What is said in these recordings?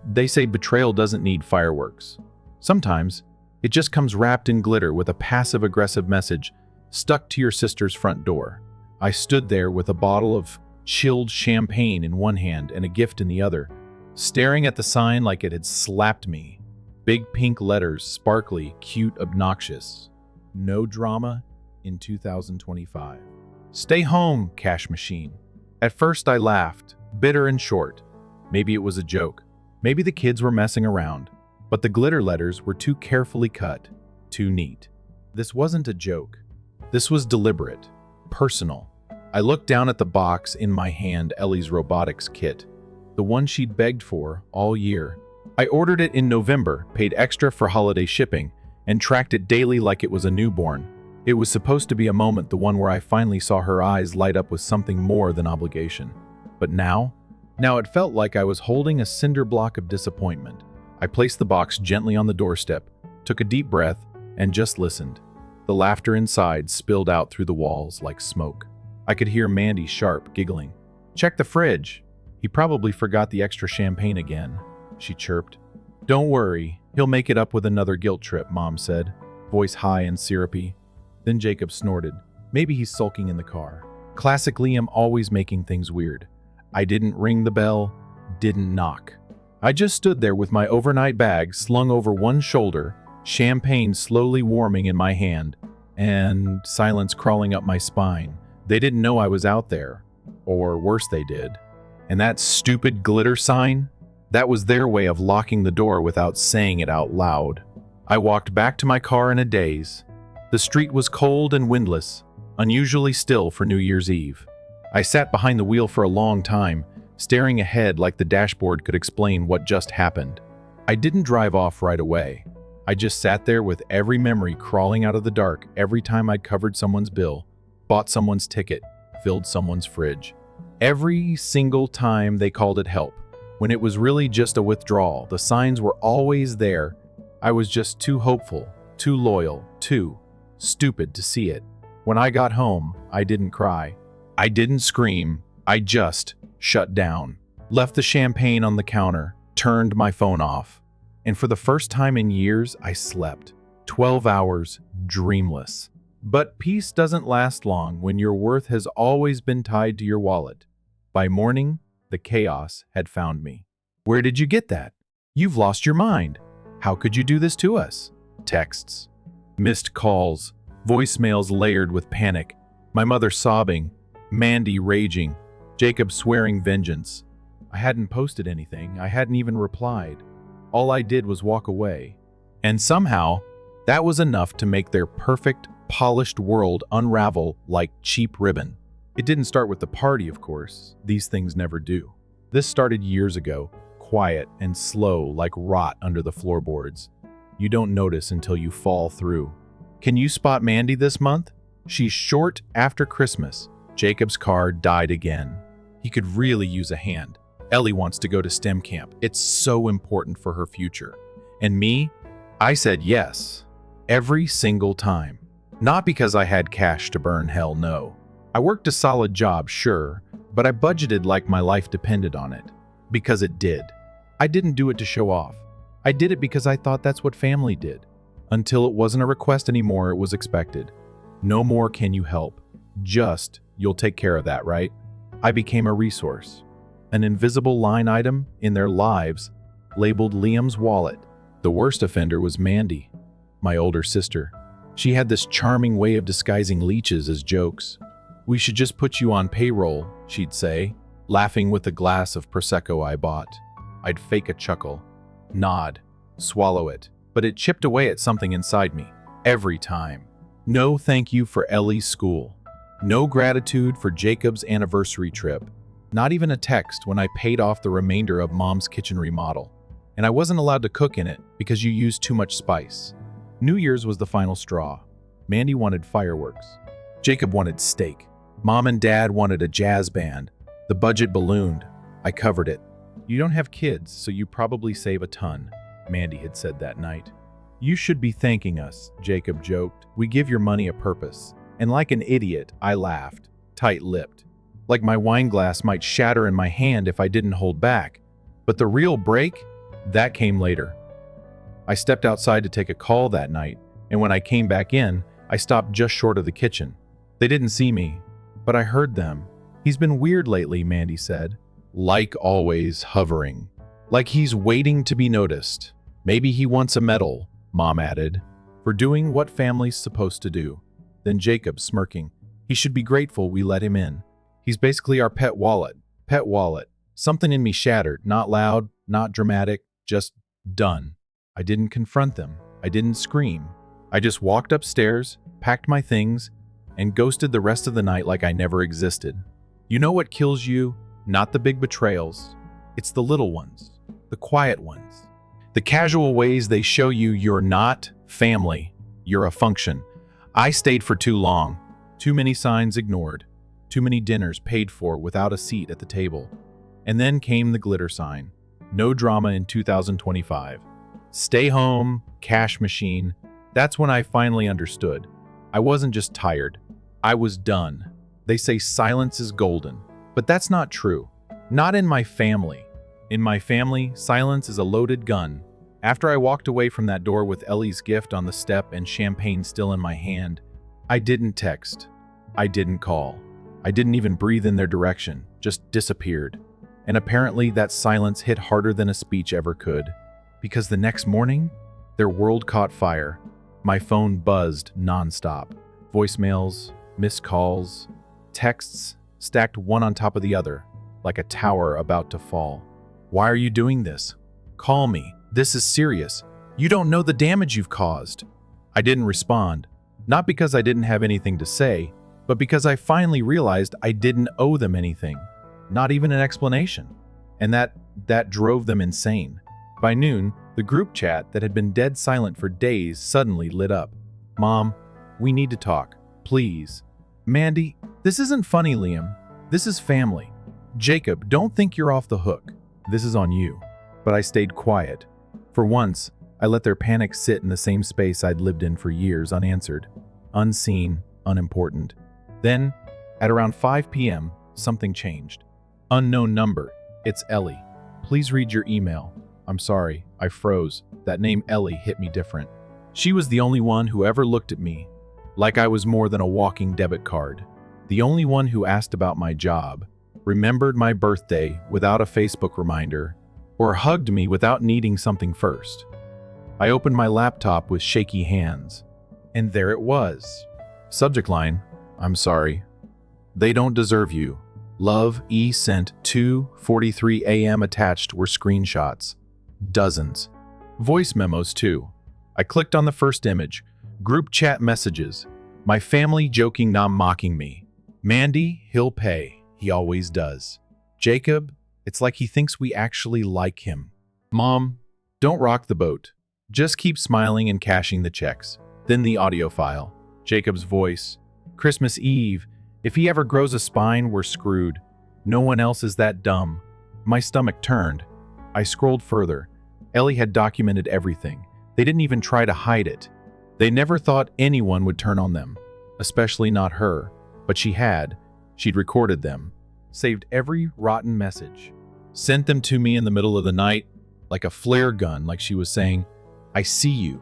They say betrayal doesn't need fireworks. Sometimes, it just comes wrapped in glitter with a passive-aggressive message stuck to your sister's front door. I stood there with a bottle of chilled champagne in one hand and a gift in the other, staring at the sign like it had slapped me. Big pink letters, sparkly, cute, obnoxious. No drama in 2025. Stay home, cash machine. At first I laughed, bitter and short. Maybe it was a joke. Maybe the kids were messing around. But the glitter letters were too carefully cut, too neat. This wasn't a joke. This was deliberate, personal. I looked down at the box in my hand, Ellie's robotics kit, the one she'd begged for all year. I ordered it in November, paid extra for holiday shipping, and tracked it daily like it was a newborn. It was supposed to be a moment, the one where I finally saw her eyes light up with something more than obligation. But now it felt like I was holding a cinder block of disappointment. I placed the box gently on the doorstep, took a deep breath, and just listened. The laughter inside spilled out through the walls like smoke. I could hear Mandy sharp giggling. "Check the fridge. He probably forgot the extra champagne again," she chirped. "Don't worry, he'll make it up with another guilt trip," Mom said, voice high and syrupy. Then Jacob snorted. "Maybe he's sulking in the car." Classic Liam, always making things weird. I didn't ring the bell, didn't knock. I just stood there with my overnight bag slung over one shoulder, champagne slowly warming in my hand, and silence crawling up my spine. They didn't know I was out there. Or worse, they did. And that stupid glitter sign? That was their way of locking the door without saying it out loud. I walked back to my car in a daze. The street was cold and windless, unusually still for New Year's Eve. I sat behind the wheel for a long time, staring ahead like the dashboard could explain what just happened. I didn't drive off right away. I just sat there with every memory crawling out of the dark every time I'd covered someone's bill, bought someone's ticket, filled someone's fridge. Every single time they called it help, when it was really just a withdrawal. The signs were always there. I was just too hopeful, too loyal, too stupid to see it. When I got home, I didn't cry. I didn't scream. I just shut down, left the champagne on the counter, turned my phone off. And for the first time in years, I slept. 12 hours, dreamless. But peace doesn't last long when your worth has always been tied to your wallet. By morning, the chaos had found me. "Where did you get that? You've lost your mind. How could you do this to us?" Texts, missed calls, voicemails layered with panic, my mother sobbing, Mandy raging, Jacob swearing vengeance. I hadn't posted anything. I hadn't even replied. All I did was walk away. And somehow, that was enough to make their perfect, polished world unravel like cheap ribbon. It didn't start with the party, of course. These things never do. This started years ago, quiet and slow like rot under the floorboards. You don't notice until you fall through. Can you spot Mandy this month? She's short after Christmas. Jacob's car died again. He could really use a hand. Ellie wants to go to STEM camp. It's so important for her future. And me? I said yes. Every single time. Not because I had cash to burn, hell no. I worked a solid job, sure, but I budgeted like my life depended on it. Because it did. I didn't do it to show off. I did it because I thought that's what family did. Until it wasn't a request anymore, it was expected. No more can you help. Just, you'll take care of that, right? I became a resource. An invisible line item in their lives, labeled Liam's wallet. The worst offender was Mandy, my older sister. She had this charming way of disguising leeches as jokes. "We should just put you on payroll," she'd say, laughing with a glass of Prosecco I bought. I'd fake a chuckle, nod, swallow it, but it chipped away at something inside me, every time. No thank you for Ellie's school. No gratitude for Jacob's anniversary trip. Not even a text when I paid off the remainder of Mom's kitchen remodel. And I wasn't allowed to cook in it because you used too much spice. New Year's was the final straw. Mandy wanted fireworks. Jacob wanted steak. Mom and Dad wanted a jazz band. The budget ballooned. I covered it. "You don't have kids, so you probably save a ton," Mandy had said that night. "You should be thanking us," Jacob joked. "We give your money a purpose." And like an idiot, I laughed, tight-lipped. Like my wine glass might shatter in my hand if I didn't hold back. But the real break? That came later. I stepped outside to take a call that night, and when I came back in, I stopped just short of the kitchen. They didn't see me, but I heard them. "He's been weird lately," Mandy said. "Like always, hovering. Like he's waiting to be noticed. Maybe he wants a medal," Mom added, "for doing what family's supposed to do." Then Jacob, smirking, "He should be grateful we let him in. He's basically our pet wallet." Pet wallet. Something in me shattered, not loud, not dramatic, just done. I didn't confront them. I didn't scream. I just walked upstairs, packed my things, and ghosted the rest of the night like I never existed. You know what kills you? Not the big betrayals. It's the little ones, the quiet ones. The casual ways they show you you're not family, you're a function. I stayed for too long. Too many signs ignored. Too many dinners paid for without a seat at the table. And then came the glitter sign. No drama in 2025. Stay home, cash machine. That's when I finally understood. I wasn't just tired. I was done. They say silence is golden, but that's not true. Not in my family. In my family, silence is a loaded gun. After I walked away from that door with Ellie's gift on the step and champagne still in my hand, I didn't text. I didn't call. I didn't even breathe in their direction, just disappeared. And apparently that silence hit harder than a speech ever could. Because the next morning, their world caught fire. My phone buzzed nonstop. Voicemails, missed calls, texts stacked one on top of the other, like a tower about to fall. "Why are you doing this? Call me. This is serious. You don't know the damage you've caused." I didn't respond, not because I didn't have anything to say, but because I finally realized I didn't owe them anything, not even an explanation. And that drove them insane. By noon, the group chat that had been dead silent for days suddenly lit up. "Mom, we need to talk, please." "Mandy, this isn't funny, Liam. This is family." "Jacob, don't think you're off the hook. This is on you." But I stayed quiet. For once, I let their panic sit in the same space I'd lived in for years, unanswered, unseen, unimportant. Then, at around 5 p.m., something changed. "Unknown number. It's Ellie. Please read your email." I'm sorry, I froze. That name Ellie hit me different. She was the only one who ever looked at me like I was more than a walking debit card. The only one who asked about my job, remembered my birthday without a Facebook reminder, or hugged me without needing something first. I opened my laptop with shaky hands, and there it was. Subject line, "I'm sorry. They don't deserve you. Love, E sent 2:43 a.m. Attached were screenshots. Dozens. Voice memos too. I clicked on the first image. Group chat messages. My family joking, not mocking me. Mandy, he'll pay. He always does. Jacob, it's like he thinks we actually like him. Mom, don't rock the boat. Just keep smiling and cashing the checks." Then the audio file. Jacob's voice. "Christmas Eve. If he ever grows a spine, we're screwed. No one else is that dumb." My stomach turned. I scrolled further. Ellie had documented everything. They didn't even try to hide it. They never thought anyone would turn on them, especially not her. But she had. She'd recorded them, saved every rotten message, sent them to me in the middle of the night, like a flare gun, like she was saying, "I see you.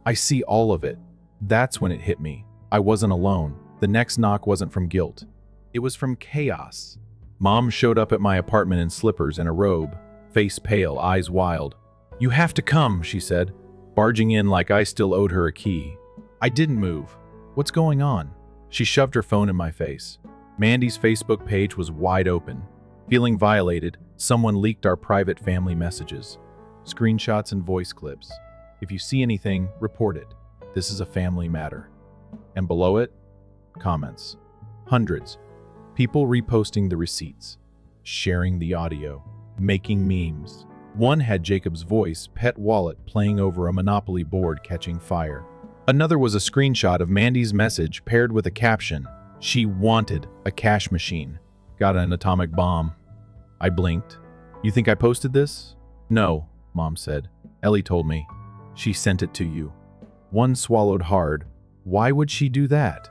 I see all of it." That's when it hit me. I wasn't alone. The next knock wasn't from guilt. It was from chaos. Mom showed up at my apartment in slippers and a robe, face pale, eyes wild. "You have to come," she said, barging in like I still owed her a key. I didn't move. "What's going on?" She shoved her phone in my face. Mandy's Facebook page was wide open. Feeling violated, someone leaked our private family messages. Screenshots and voice clips. "If you see anything, report it. This is a family matter." And below it, comments. Hundreds. People reposting the receipts, sharing the audio, making memes. One had Jacob's voice, pet wallet, playing over a Monopoly board catching fire. Another was a screenshot of Mandy's message paired with a caption. She wanted a cash machine. Got an atomic bomb. I blinked. "You think I posted this?" "No," Mom said. "Ellie told me. She sent it to you." One swallowed hard. Why would she do that?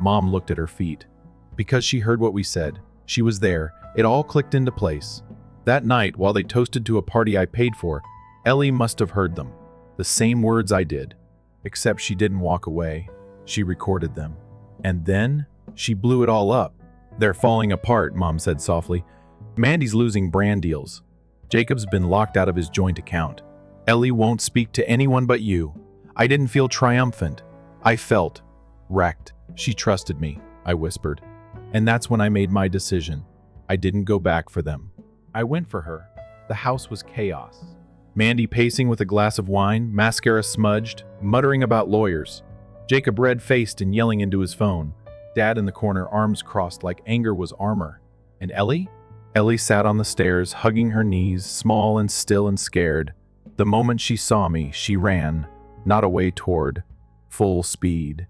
Mom looked at her feet. Because she heard what we said. She was there. It all clicked into place. That night, while they toasted to a party I paid for, Ellie must have heard them, the same words I did, except she didn't walk away. She recorded them. And then she blew it all up. "They're falling apart," Mom said softly. "Mandy's losing brand deals. Jacob's been locked out of his joint account. Ellie won't speak to anyone but you." I didn't feel triumphant. I felt wrecked. "She trusted me," I whispered. And that's when I made my decision. I didn't go back for them. I went for her. The house was chaos. Mandy pacing with a glass of wine, mascara smudged, muttering about lawyers. Jacob red-faced and yelling into his phone. Dad in the corner, arms crossed like anger was armor. And Ellie? Ellie sat on the stairs, hugging her knees, small and still and scared. The moment she saw me, she ran, not away toward, full speed.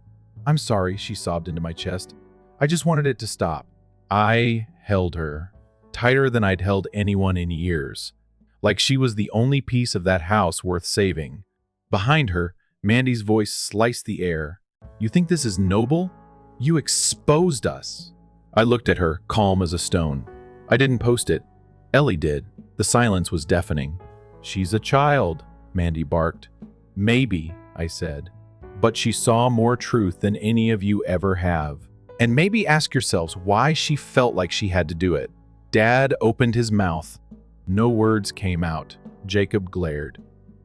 "I'm sorry," she sobbed into my chest. "I just wanted it to stop." I held her, tighter than I'd held anyone in years, like she was the only piece of that house worth saving. Behind her, Mandy's voice sliced the air. "You think this is noble? You exposed us." I looked at her, calm as a stone. "I didn't post it. Ellie did." The silence was deafening. "She's a child," Mandy barked. "Maybe," I said. "But she saw more truth than any of you ever have. And maybe ask yourselves why she felt like she had to do it." Dad opened his mouth. No words came out. Jacob glared.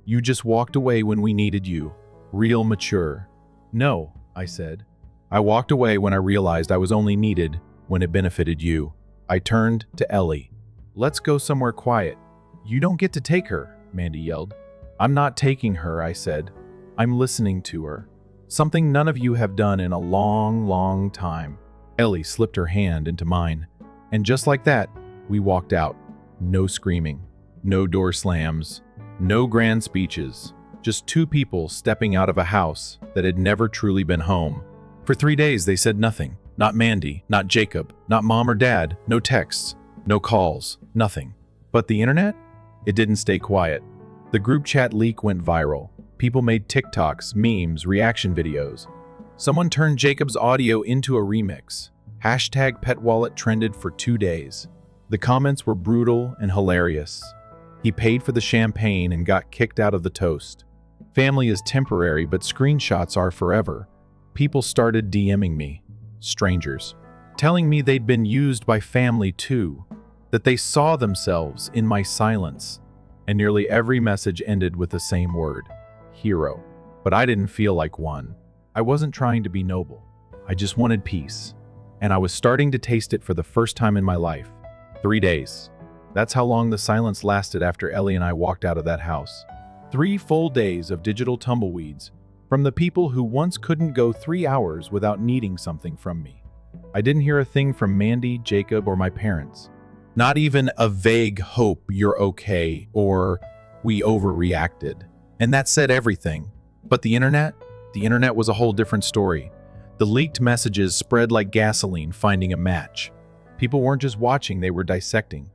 "You just walked away when we needed you. Real mature." "No," I said. "I walked away when I realized I was only needed when it benefited you." I turned to Ellie. "Let's go somewhere quiet." "You don't get to take her," Mandy yelled. "I'm not taking her," I said. "I'm listening to her. Something none of you have done in a long, long time." Ellie slipped her hand into mine. And just like that, we walked out. No screaming, no door slams, no grand speeches. Just two people stepping out of a house that had never truly been home. For 3 days, they said nothing. Not Mandy, not Jacob, not Mom or Dad, no texts, no calls, nothing. But the internet? It didn't stay quiet. The group chat leak went viral. People made TikToks, memes, reaction videos. Someone turned Jacob's audio into a remix. Hashtag #PetWallet trended for 2 days. The comments were brutal and hilarious. He paid for the champagne and got kicked out of the toast. Family is temporary, but screenshots are forever. People started DMing me, strangers, telling me they'd been used by family too, that they saw themselves in my silence. And nearly every message ended with the same word, hero. But I didn't feel like one. I wasn't trying to be noble. I just wanted peace. And I was starting to taste it for the first time in my life. 3 days. That's how long the silence lasted after Ellie and I walked out of that house. 3 full days of digital tumbleweeds from the people who once couldn't go 3 hours without needing something from me. I didn't hear a thing from Mandy, Jacob, or my parents. Not even a vague hope you're okay or we overreacted. And that said everything. But the internet was a whole different story. The leaked messages spread like gasoline finding a match. People weren't just watching, they were dissecting.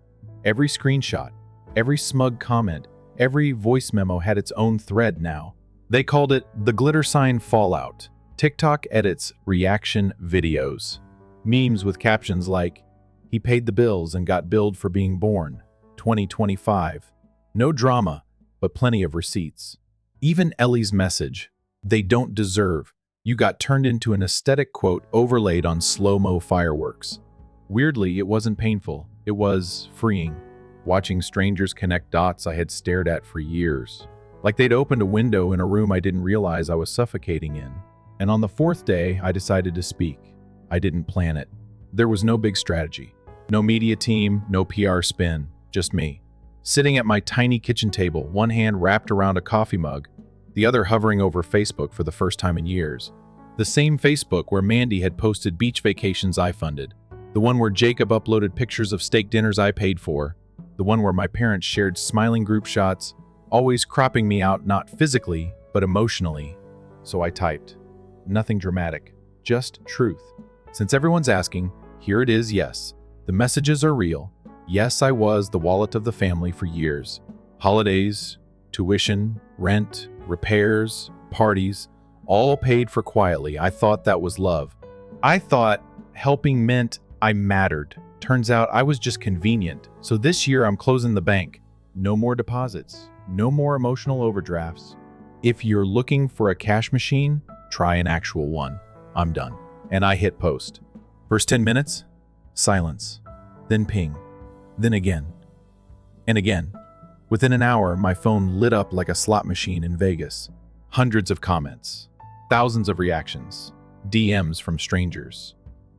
Every screenshot, every smug comment, every voice memo had its own thread now. They called it the glitter sign fallout. TikTok edits reaction videos. Memes with captions like, "He paid the bills and got billed for being born. 2025. No drama, but plenty of receipts." Even Ellie's message, "They don't deserve," you got turned into an aesthetic quote overlaid on slow-mo fireworks. Weirdly, it wasn't painful. It was freeing. Watching strangers connect dots I had stared at for years. Like they'd opened a window in a room I didn't realize I was suffocating in. And on the 4th day, I decided to speak. I didn't plan it. There was no big strategy. No media team, no PR spin, just me. Sitting at my tiny kitchen table, one hand wrapped around a coffee mug, the other hovering over Facebook for the first time in years. The same Facebook where Mandy had posted beach vacations I funded. The one where Jacob uploaded pictures of steak dinners I paid for. The one where my parents shared smiling group shots, always cropping me out not physically, but emotionally. So I typed. Nothing dramatic, just truth. Since everyone's asking, here it is, yes. The messages are real. Yes, I was the wallet of the family for years. Holidays, tuition, rent, repairs, parties, all paid for quietly. I thought that was love. I thought helping meant I mattered. Turns out I was just convenient. So this year I'm closing the bank. No more deposits. No more emotional overdrafts. If you're looking for a cash machine, try an actual one. I'm done. And I hit post. First 10 minutes, silence. Then ping. Then again. And again. Within an hour, my phone lit up like a slot machine in Vegas. Hundreds of comments. Thousands of reactions. DMs from strangers.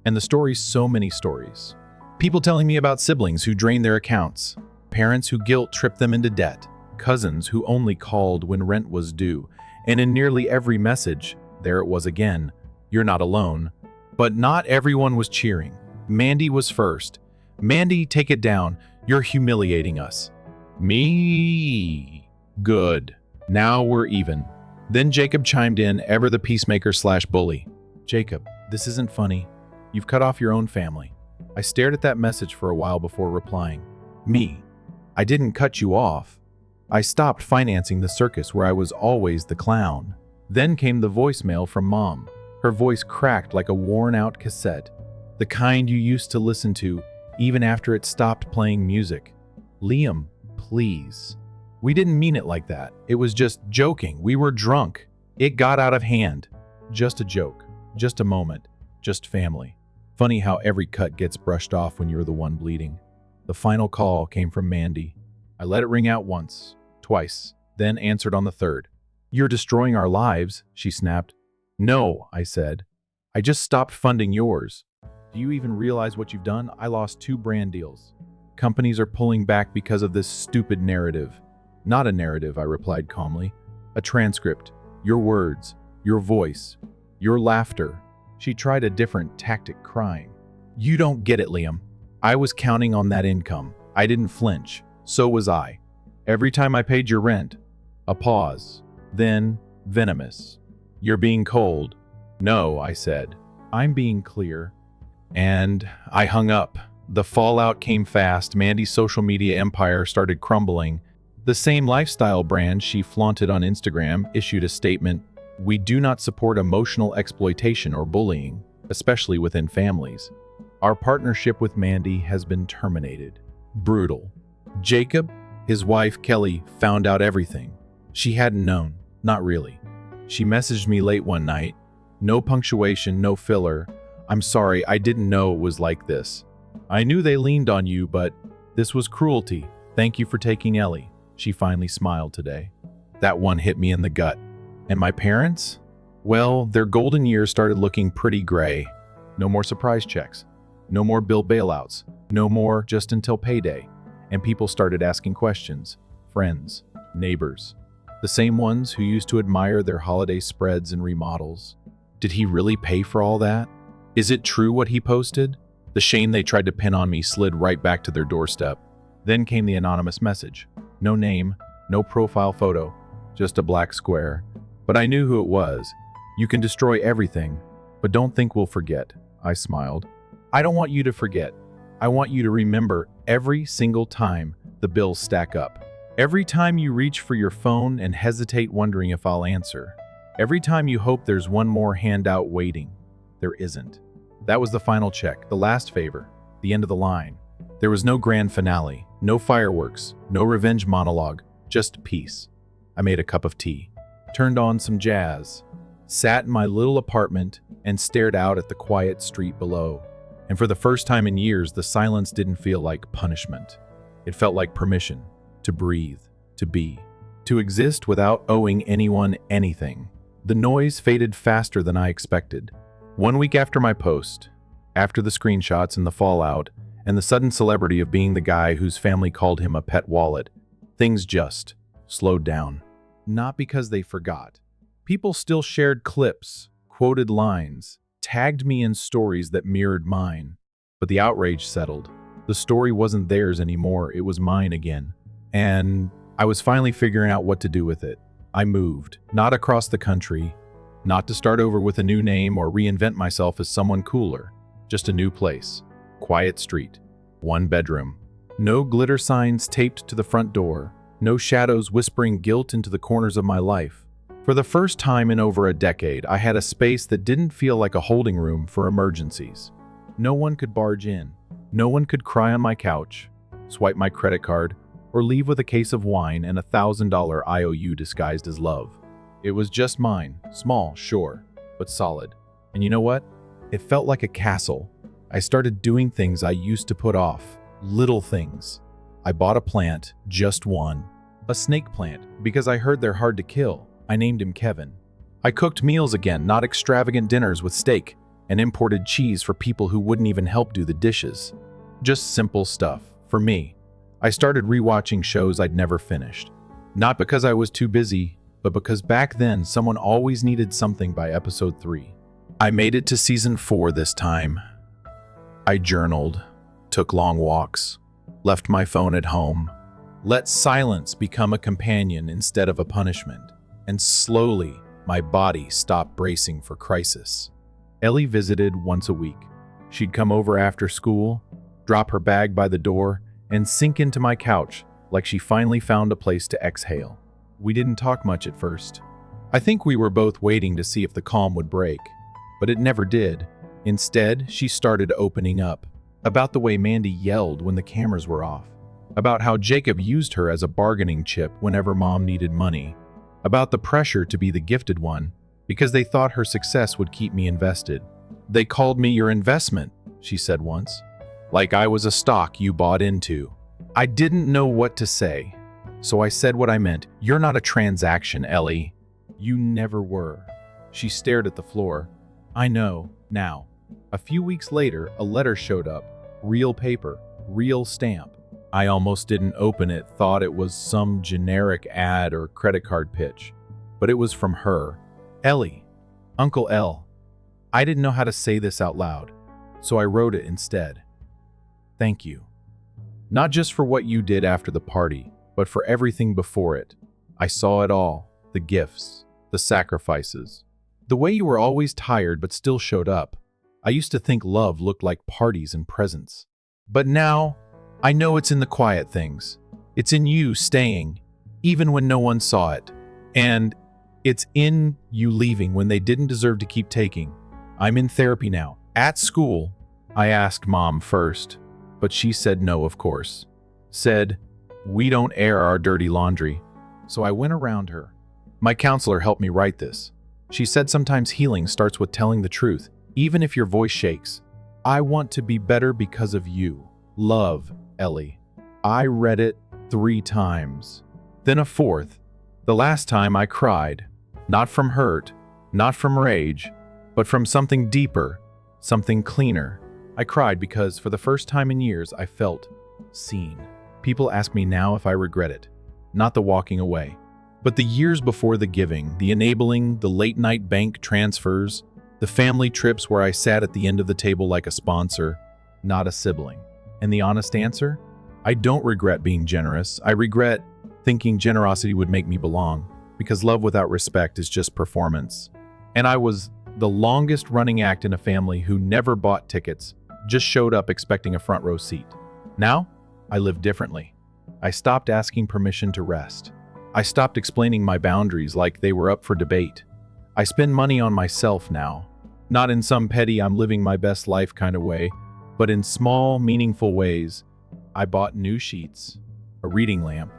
And the stories, so many stories. People telling me about siblings who drained their accounts. Parents who guilt-tripped them into debt. Cousins who only called when rent was due. And in nearly every message, there it was again. You're not alone. But not everyone was cheering. Mandy was first. Mandy, take it down. You're humiliating us. Me. Good. Now we're even. Then Jacob chimed in, ever the peacemaker/bully. Jacob, this isn't funny. You've cut off your own family. I stared at that message for a while before replying. Me. I didn't cut you off. I stopped financing the circus where I was always the clown. Then came the voicemail from Mom. Her voice cracked like a worn-out cassette. The kind you used to listen to, even after it stopped playing music. Liam, please. We didn't mean it like that. It was just joking. We were drunk. It got out of hand. Just a joke. Just a moment. Just family. Funny how every cut gets brushed off when you're the one bleeding. The final call came from Mandy. I let it ring out once, twice, then answered on the third. You're destroying our lives, she snapped. No, I said. I just stopped funding yours. Do you even realize what you've done? I lost 2 brand deals. Companies are pulling back because of this stupid narrative. Not a narrative, I replied calmly. A transcript. Your words. Your voice. Your laughter. She tried a different tactic, crying. You don't get it, Liam. I was counting on that income. I didn't flinch. So was I. Every time I paid your rent. A pause. Then, venomous. You're being cold. No, I said. I'm being clear. And I hung up. The fallout came fast. Mandy's social media empire started crumbling. The same lifestyle brand she flaunted on Instagram issued a statement, "We do not support emotional exploitation or bullying, especially within families. Our partnership with Mandy has been terminated." Brutal. Jacob, his wife Kelly, found out everything. She hadn't known. Not really. She messaged me late one night. No punctuation, no filler. I'm sorry, I didn't know it was like this. I knew they leaned on you, but this was cruelty. Thank you for taking Ellie. She finally smiled today. That one hit me in the gut. And my parents? Well, their golden years started looking pretty gray. No more surprise checks. No more bill bailouts. No more just until payday. And people started asking questions. Friends, neighbors. The same ones who used to admire their holiday spreads and remodels. Did he really pay for all that? Is it true what he posted? The shame they tried to pin on me slid right back to their doorstep. Then came the anonymous message. No name, no profile photo, just a black square. But I knew who it was. You can destroy everything, but don't think we'll forget. I smiled. I don't want you to forget. I want you to remember every single time the bills stack up. Every time you reach for your phone and hesitate wondering if I'll answer. Every time you hope there's one more handout waiting. There isn't. That was the final check, the last favor, the end of the line. There was no grand finale, no fireworks, no revenge monologue, just peace. I made a cup of tea, turned on some jazz, sat in my little apartment and stared out at the quiet street below. And for the first time in years, the silence didn't feel like punishment. It felt like permission to breathe, to be, to exist without owing anyone anything. The noise faded faster than I expected. 1 week after my post, after the screenshots and the fallout, and the sudden celebrity of being the guy whose family called him a pet wallet, things just slowed down. Not because they forgot. People still shared clips, quoted lines, tagged me in stories that mirrored mine. But the outrage settled. The story wasn't theirs anymore, it was mine again. And I was finally figuring out what to do with it. I moved, not across the country, not to start over with a new name or reinvent myself as someone cooler. Just a new place. Quiet street. 1 bedroom. No glitter signs taped to the front door. No shadows whispering guilt into the corners of my life. For the first time in over a decade, I had a space that didn't feel like a holding room for emergencies. No one could barge in. No one could cry on my couch, swipe my credit card, or leave with a case of wine and a $1,000 IOU disguised as love. It was just mine, small, sure, but solid. And you know what? It felt like a castle. I started doing things I used to put off, little things. I bought a plant, just one, a snake plant, because I heard they're hard to kill. I named him Kevin. I cooked meals again, not extravagant dinners with steak and imported cheese for people who wouldn't even help do the dishes. Just simple stuff, for me. I started rewatching shows I'd never finished. Not because I was too busy, but because back then someone always needed something by episode 3. I made it to season 4 this time. I journaled, took long walks, left my phone at home, let silence become a companion instead of a punishment, and slowly my body stopped bracing for crisis. Ellie visited once a week. She'd come over after school, drop her bag by the door, and sink into my couch like she finally found a place to exhale. We didn't talk much at first. I think we were both waiting to see if the calm would break, but it never did. Instead, she started opening up about the way Mandy yelled when the cameras were off, about how Jacob used her as a bargaining chip whenever Mom needed money, about the pressure to be the gifted one because they thought her success would keep me invested. "They called me your investment," she said once, "like I was a stock you bought into." I didn't know what to say, so I said what I meant. "You're not a transaction, Ellie. You never were." She stared at the floor. "I know, now." A few weeks later, a letter showed up. Real paper, real stamp. I almost didn't open it, thought it was some generic ad or credit card pitch. But it was from her. "Ellie, Uncle L." I didn't know how to say this out loud, so I wrote it instead. "Thank you. Not just for what you did after the party, but for everything before it. I saw it all, the gifts, the sacrifices. The way you were always tired but still showed up. I used to think love looked like parties and presents. But now, I know it's in the quiet things. It's in you staying, even when no one saw it. And it's in you leaving when they didn't deserve to keep taking. I'm in therapy now. At school, I asked Mom first, but she said no, of course. Said, we don't air our dirty laundry. So I went around her. My counselor helped me write this. She said sometimes healing starts with telling the truth, even if your voice shakes. I want to be better because of you. Love, Ellie. I read it 3 times. Then a 4th. The last time I cried. Not from hurt, not from rage, but from something deeper, something cleaner. I cried because for the first time in years I felt seen. People ask me now if I regret it. Not the walking away, but the years before the giving, the enabling, the late-night bank transfers, the family trips where I sat at the end of the table like a sponsor, not a sibling. And the honest answer? I don't regret being generous. I regret thinking generosity would make me belong, because love without respect is just performance. And I was the longest running act in a family who never bought tickets, just showed up expecting a front row seat. Now, I live differently. I stopped asking permission to rest. I stopped explaining my boundaries like they were up for debate. I spend money on myself now, not in some petty I'm living my best life kind of way, but in small, meaningful ways. I bought new sheets, a reading lamp,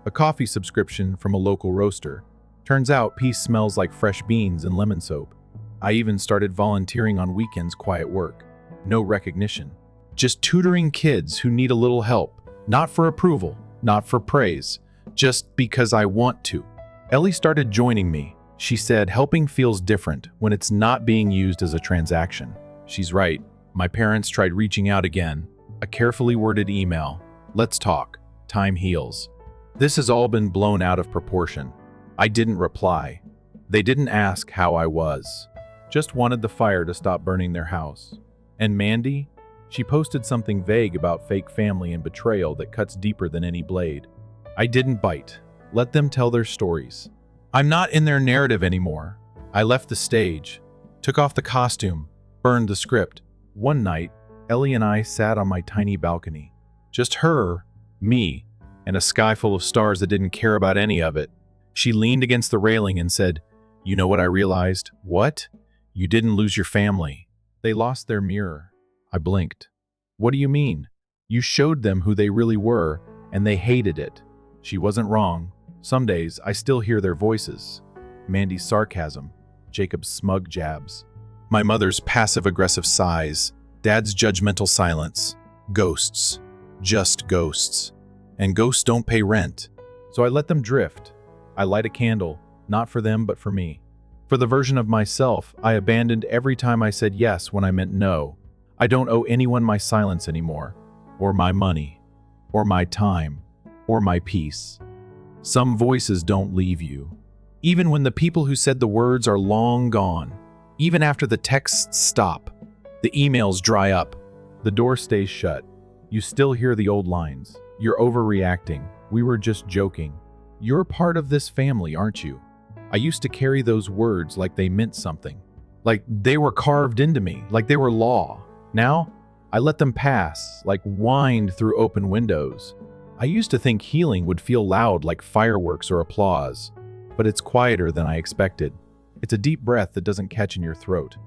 a coffee subscription from a local roaster. Turns out peace smells like fresh beans and lemon soap. I even started volunteering on weekends quiet work. No recognition. Just tutoring kids who need a little help. Not for approval, not for praise, just because I want to. Ellie started joining me. She said helping feels different when it's not being used as a transaction. She's right. My parents tried reaching out again. A carefully worded email. Let's talk. Time heals. This has all been blown out of proportion. I didn't reply. They didn't ask how I was. Just wanted the fire to stop burning their house. And Mandy? She posted something vague about fake family and betrayal that cuts deeper than any blade. I didn't bite. Let them tell their stories. I'm not in their narrative anymore. I left the stage, took off the costume, burned the script. One night, Ellie and I sat on my tiny balcony. Just her, me, and a sky full of stars that didn't care about any of it. She leaned against the railing and said, "You know what I realized?" "What?" "You didn't lose your family. They lost their mirror." I blinked. "What do you mean?" "You showed them who they really were, and they hated it. She wasn't wrong. Some days, I still hear their voices. Mandy's sarcasm, Jacob's smug jabs, my mother's passive-aggressive sighs, Dad's judgmental silence. Ghosts. Just ghosts. And ghosts don't pay rent. So I let them drift. I light a candle, not for them, but for me. For the version of myself I abandoned every time I said yes when I meant no. I don't owe anyone my silence anymore, or my money, or my time, or my peace. Some voices don't leave you. Even when the people who said the words are long gone, even after the texts stop, the emails dry up, the door stays shut, you still hear the old lines. You're overreacting. We were just joking. You're part of this family, aren't you? I used to carry those words like they meant something, like they were carved into me, like they were law. Now, I let them pass, like wind through open windows. I used to think healing would feel loud like fireworks or applause, but it's quieter than I expected. It's a deep breath that doesn't catch in your throat,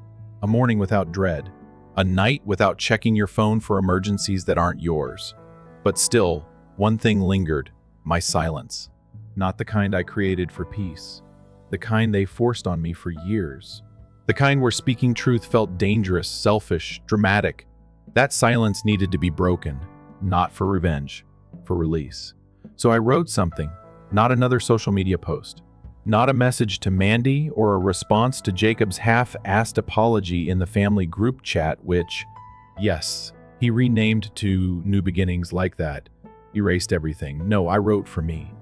a morning without dread, a night without checking your phone for emergencies that aren't yours. But still, one thing lingered, my silence. Not the kind I created for peace, the kind they forced on me for years. The kind where speaking truth felt dangerous, selfish, dramatic. That silence needed to be broken, not for revenge, for release. So I wrote something, not another social media post, not a message to Mandy or a response to Jacob's half-assed apology in the family group chat, which, yes, he renamed to New Beginnings like that, erased everything. No, I wrote for me.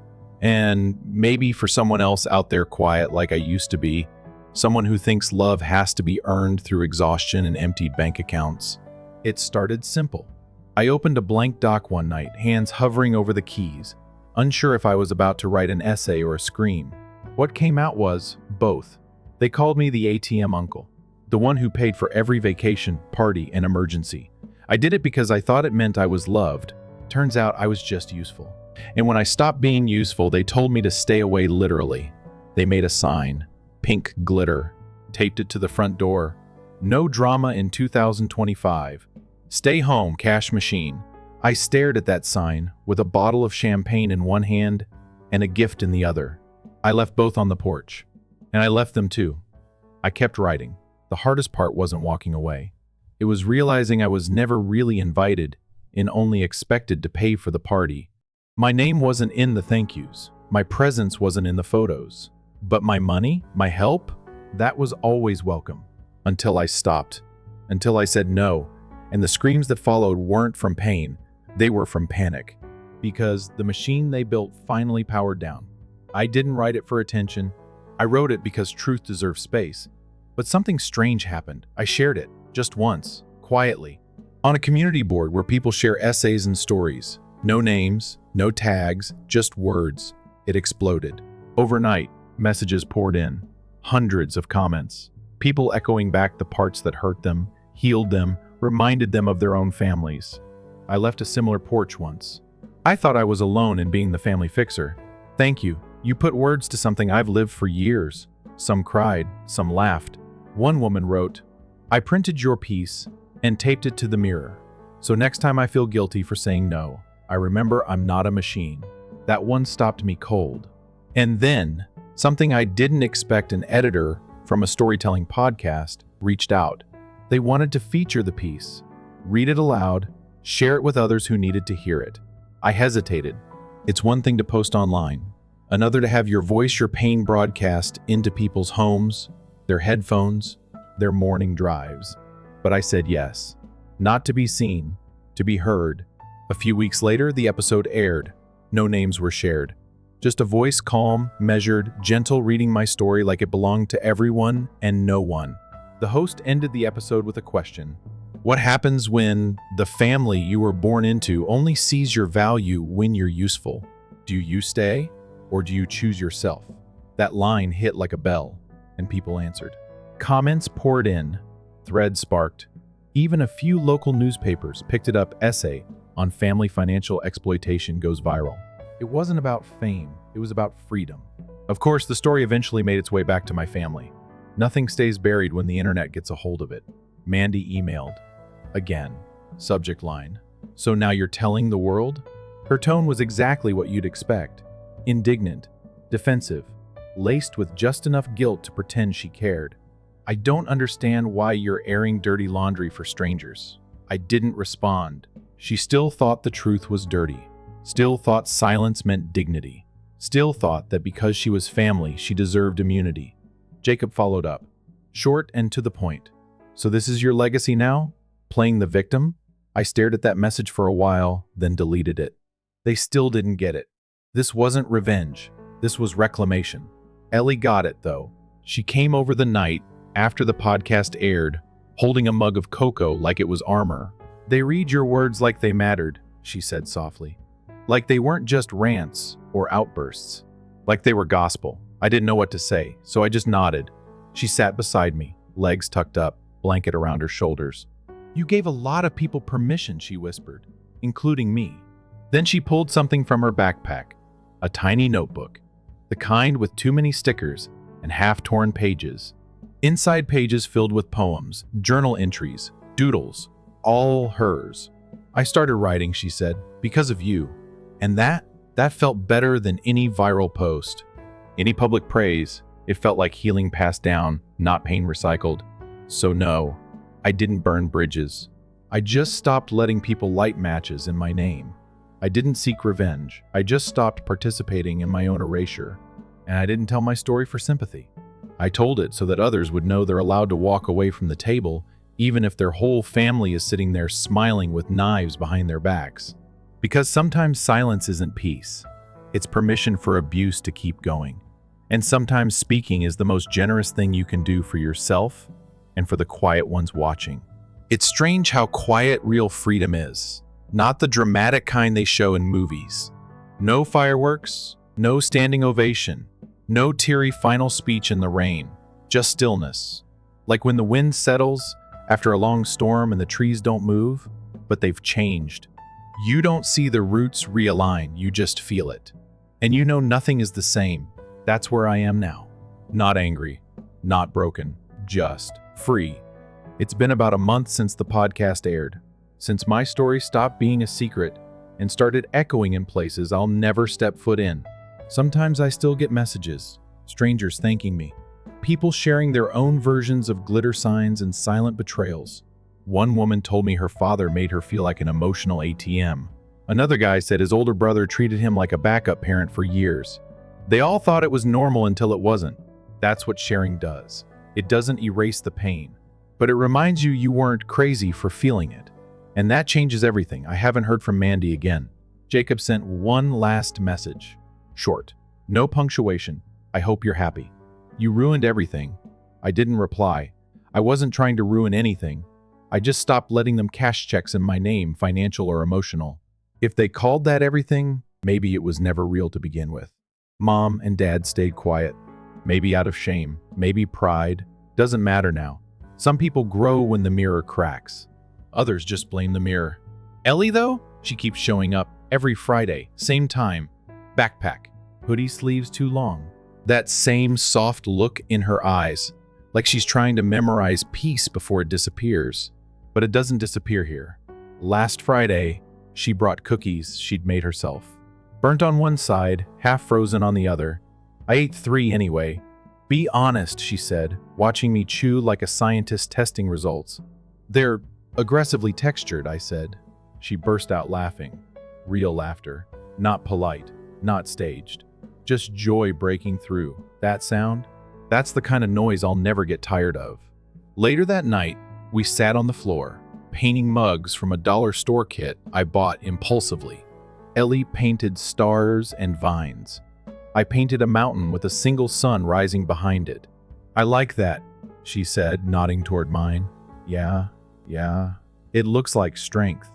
And maybe for someone else out there quiet like I used to be, someone who thinks love has to be earned through exhaustion and emptied bank accounts. It started simple. I opened a blank doc one night, hands hovering over the keys, unsure if I was about to write an essay or a scream. What came out was both. They called me the ATM uncle, the one who paid for every vacation, party, and emergency. I did it because I thought it meant I was loved. Turns out I was just useful. And when I stopped being useful, they told me to stay away literally. They made a sign, pink glitter, taped it to the front door. No drama in 2025. Stay home, cash machine. I stared at that sign with a bottle of champagne in one hand and a gift in the other. I left both on the porch, and I left them too. I kept writing. The hardest part wasn't walking away. It was realizing I was never really invited and only expected to pay for the party. My name wasn't in the thank yous. My presence wasn't in the photos. But my money, my help, that was always welcome. Until I stopped. Until I said no. And the screams that followed weren't from pain. They were from panic. Because the machine they built finally powered down. I didn't write it for attention. I wrote it because truth deserves space. But something strange happened. I shared it, just once, quietly, on a community board where people share essays and stories. No names, no tags, just words. It exploded. Overnight, messages poured in. Hundreds of comments. People echoing back the parts that hurt them, healed them, reminded them of their own families. I left a similar porch once. I thought I was alone in being the family fixer. Thank you. You put words to something I've lived for years. Some cried, some laughed. One woman wrote, I printed your piece and taped it to the mirror. So next time I feel guilty for saying no, I remember I'm not a machine. That one stopped me cold. And then, something I didn't expect, an editor from a storytelling podcast reached out. They wanted to feature the piece, read it aloud, share it with others who needed to hear it. I hesitated. It's one thing to post online. Another to have your voice, your pain broadcast into people's homes, their headphones, their morning drives. But I said yes. Not to be seen, to be heard. A few weeks later, the episode aired. No names were shared. Just a voice, calm, measured, gentle, reading my story like it belonged to everyone and no one. The host ended the episode with a question. What happens when the family you were born into only sees your value when you're useful? Do you stay? Or do you choose yourself? That line hit like a bell, and people answered. Comments poured in. Threads sparked. Even a few local newspapers picked it up. Essay on family financial exploitation goes viral. It wasn't about fame. It was about freedom. Of course, the story eventually made its way back to my family. Nothing stays buried when the internet gets a hold of it. Mandy emailed. Again. Subject line. So now you're telling the world? Her tone was exactly what you'd expect. Indignant, defensive, laced with just enough guilt to pretend she cared. I don't understand why you're airing dirty laundry for strangers. I didn't respond. She still thought the truth was dirty. Still thought silence meant dignity. Still thought that because she was family, she deserved immunity. Jacob followed up, short and to the point. So this is your legacy now? Playing the victim? I stared at that message for a while, then deleted it. They still didn't get it. This wasn't revenge. This was reclamation. Ellie got it, though. She came over the night, after the podcast aired, holding a mug of cocoa like it was armor. They read your words like they mattered, she said softly. Like they weren't just rants or outbursts. Like they were gospel. I didn't know what to say, so I just nodded. She sat beside me, legs tucked up, blanket around her shoulders. You gave a lot of people permission, she whispered, including me. Then she pulled something from her backpack, a tiny notebook, the kind with too many stickers and half-torn pages. Inside pages filled with poems, journal entries, doodles, all hers. I started writing, she said, because of you. And that felt better than any viral post. Any public praise, it felt like healing passed down, not pain recycled. So no, I didn't burn bridges. I just stopped letting people light matches in my name. I didn't seek revenge. I just stopped participating in my own erasure. And I didn't tell my story for sympathy. I told it so that others would know they're allowed to walk away from the table, even if their whole family is sitting there smiling with knives behind their backs. Because sometimes silence isn't peace. It's permission for abuse to keep going. And sometimes speaking is the most generous thing you can do for yourself and for the quiet ones watching. It's strange how quiet real freedom is. Not the dramatic kind they show in movies. No fireworks, no standing ovation, no teary final speech in the rain, just stillness. Like when the wind settles after a long storm and the trees don't move, but they've changed. You don't see the roots realign, you just feel it. And you know nothing is the same. That's where I am now. Not angry, not broken, just free. It's been about a month since the podcast aired, since my story stopped being a secret and started echoing in places I'll never step foot in. Sometimes I still get messages, strangers thanking me, people sharing their own versions of glitter signs and silent betrayals. One woman told me her father made her feel like an emotional ATM. Another guy said his older brother treated him like a backup parent for years. They all thought it was normal until it wasn't. That's what sharing does. It doesn't erase the pain, but it reminds you you weren't crazy for feeling it. And that changes everything. I haven't heard from Mandy again. Jacob sent one last message. Short. No punctuation. I hope you're happy. You ruined everything. I didn't reply. I wasn't trying to ruin anything. I just stopped letting them cash checks in my name, financial or emotional. If they called that everything, maybe it was never real to begin with. Mom and Dad stayed quiet. Maybe out of shame, maybe pride. Doesn't matter now. Some people grow when the mirror cracks. Others just blame the mirror. Ellie, though, she keeps showing up every Friday, same time. Backpack, hoodie sleeves too long. That same soft look in her eyes, like she's trying to memorize peace before it disappears. But it doesn't disappear here. Last Friday, she brought cookies she'd made herself. Burnt on one side, half frozen on the other. I ate 3 anyway. Be honest, she said, watching me chew like a scientist testing results. They're aggressively textured, I said. She burst out laughing. Real laughter. Not polite, not staged. Just joy breaking through. That sound? That's the kind of noise I'll never get tired of. Later that night, we sat on the floor, painting mugs from a dollar store kit I bought impulsively. Ellie painted stars and vines. I painted a mountain with a single sun rising behind it. I like that, she said, nodding toward mine. Yeah. It looks like strength.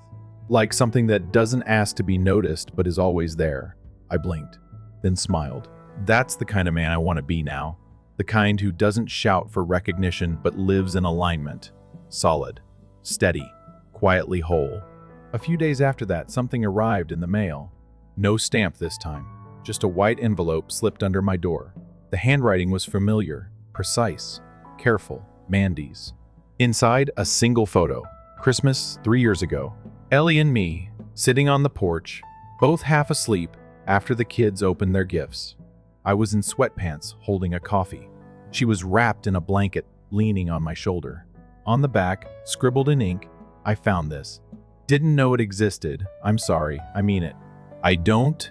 Like something that doesn't ask to be noticed but is always there. I blinked, then smiled. That's the kind of man I want to be now. The kind who doesn't shout for recognition but lives in alignment. Solid, steady, quietly whole. A few days after that, something arrived in the mail. No stamp this time, just a white envelope slipped under my door. The handwriting was familiar, precise, careful, Mandy's. Inside, a single photo. Christmas 3 years ago. Ellie and me, sitting on the porch, both half asleep after the kids opened their gifts. I was in sweatpants holding a coffee. She was wrapped in a blanket, leaning on my shoulder. On the back, scribbled in ink, I found this. Didn't know it existed. I'm sorry. I mean it. I don't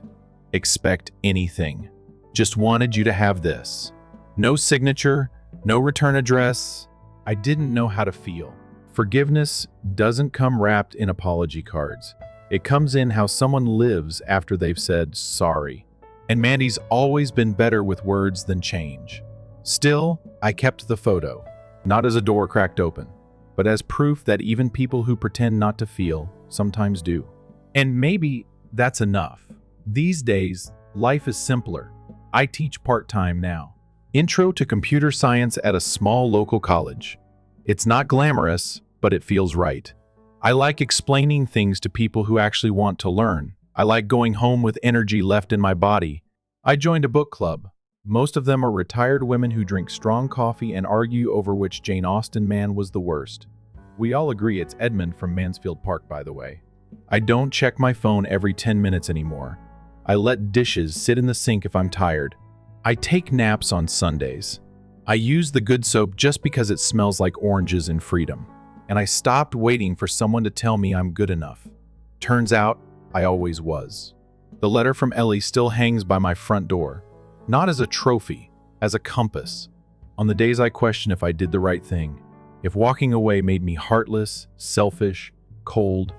expect anything. Just wanted you to have this. No signature, no return address. I didn't know how to feel. Forgiveness doesn't come wrapped in apology cards. It comes in how someone lives after they've said sorry. And Mandy's always been better with words than change. Still, I kept the photo, not as a door cracked open, but as proof that even people who pretend not to feel sometimes do. And maybe that's enough. These days, life is simpler. I teach part-time now. Intro to computer science at a small local college. It's not glamorous, but it feels right. I like explaining things to people who actually want to learn. I like going home with energy left in my body. I joined a book club. Most of them are retired women who drink strong coffee and argue over which Jane Austen man was the worst. We all agree it's Edmund from Mansfield Park, by the way. I don't check my phone every 10 minutes anymore. I let dishes sit in the sink if I'm tired. I take naps on Sundays. I use the good soap just because it smells like oranges and freedom. And I stopped waiting for someone to tell me I'm good enough. Turns out, I always was. The letter from Ellie still hangs by my front door. Not as a trophy, as a compass. On the days I question if I did the right thing, if walking away made me heartless, selfish, cold,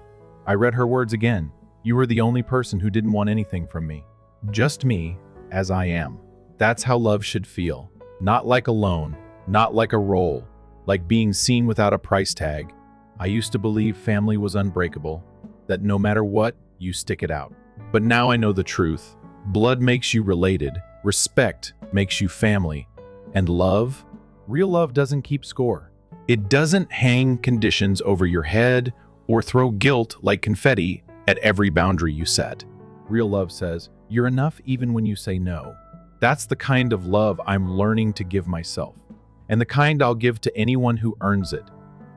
I read her words again. You were the only person who didn't want anything from me. Just me, as I am. That's how love should feel. Not like a loan, not like a role, like being seen without a price tag. I used to believe family was unbreakable, that no matter what, you stick it out. But now I know the truth. Blood makes you related, respect makes you family, and love, real love doesn't keep score. It doesn't hang conditions over your head or throw guilt like confetti at every boundary you set. Real love says, you're enough even when you say no. That's the kind of love I'm learning to give myself, and the kind I'll give to anyone who earns it.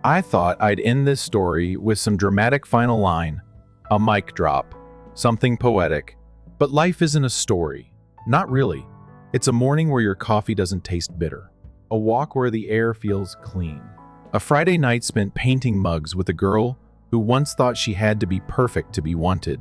I thought I'd end this story with some dramatic final line, a mic drop, something poetic. But life isn't a story. Not really. It's a morning where your coffee doesn't taste bitter, a walk where the air feels clean, a Friday night spent painting mugs with a girl who once thought she had to be perfect to be wanted.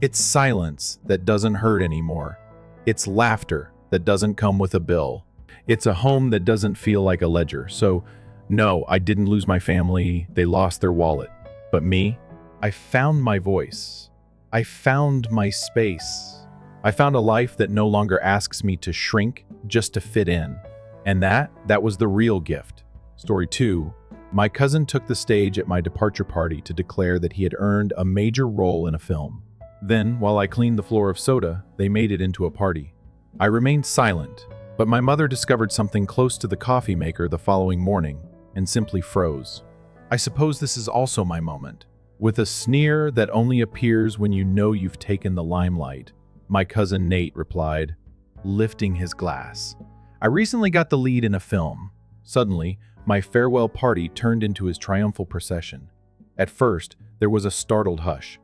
It's silence that doesn't hurt anymore. It's laughter that doesn't come with a bill. It's a home that doesn't feel like a ledger. So, no, I didn't lose my family. They lost their wallet. But me, I found my voice. I found my space. I found a life that no longer asks me to shrink just to fit in. And that was the real gift. Story 2. My cousin took the stage at my departure party to declare that he had earned a major role in a film. Then, while I cleaned the floor of soda, they made it into a party. I remained silent, but my mother discovered something close to the coffee maker the following morning and simply froze. I suppose this is also my moment. With a sneer that only appears when you know you've taken the limelight, my cousin Nate replied, lifting his glass. I recently got the lead in a film. Suddenly, my farewell party turned into his triumphal procession. At first, there was a startled hush,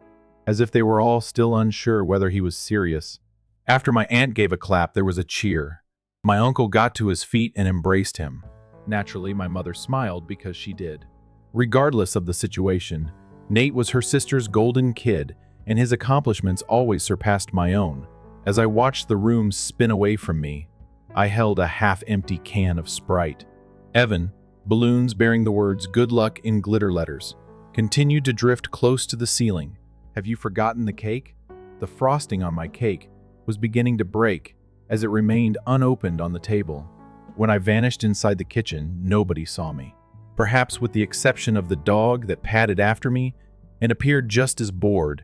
as if they were all still unsure whether he was serious. After my aunt gave a clap, there was a cheer. My uncle got to his feet and embraced him. Naturally, my mother smiled because she did. Regardless of the situation, Nate was her sister's golden kid, and his accomplishments always surpassed my own. As I watched the room spin away from me, I held a half-empty can of Sprite. Evan, balloons bearing the words "Good luck" in glitter letters, continued to drift close to the ceiling. Have you forgotten the cake? The frosting on my cake was beginning to break as it remained unopened on the table. When I vanished inside the kitchen, nobody saw me. Perhaps with the exception of the dog that padded after me and appeared just as bored.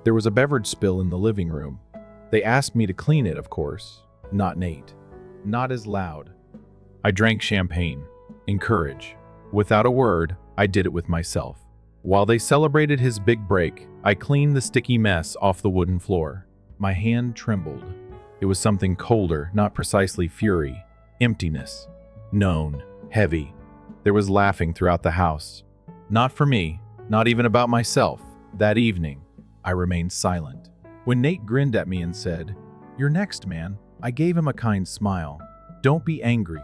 There was a beverage spill in the living room. They asked me to clean it, of course. Not Nate. Not as loud. I drank champagne. In courage. Without a word, I did it with myself. While they celebrated his big break, I cleaned the sticky mess off the wooden floor. My hand trembled. It was something colder, not precisely fury. Emptiness. Known. Heavy. There was laughing throughout the house. Not for me, not even about myself. That evening, I remained silent. When Nate grinned at me and said, "You're next, man," I gave him a kind smile. "Don't be angry.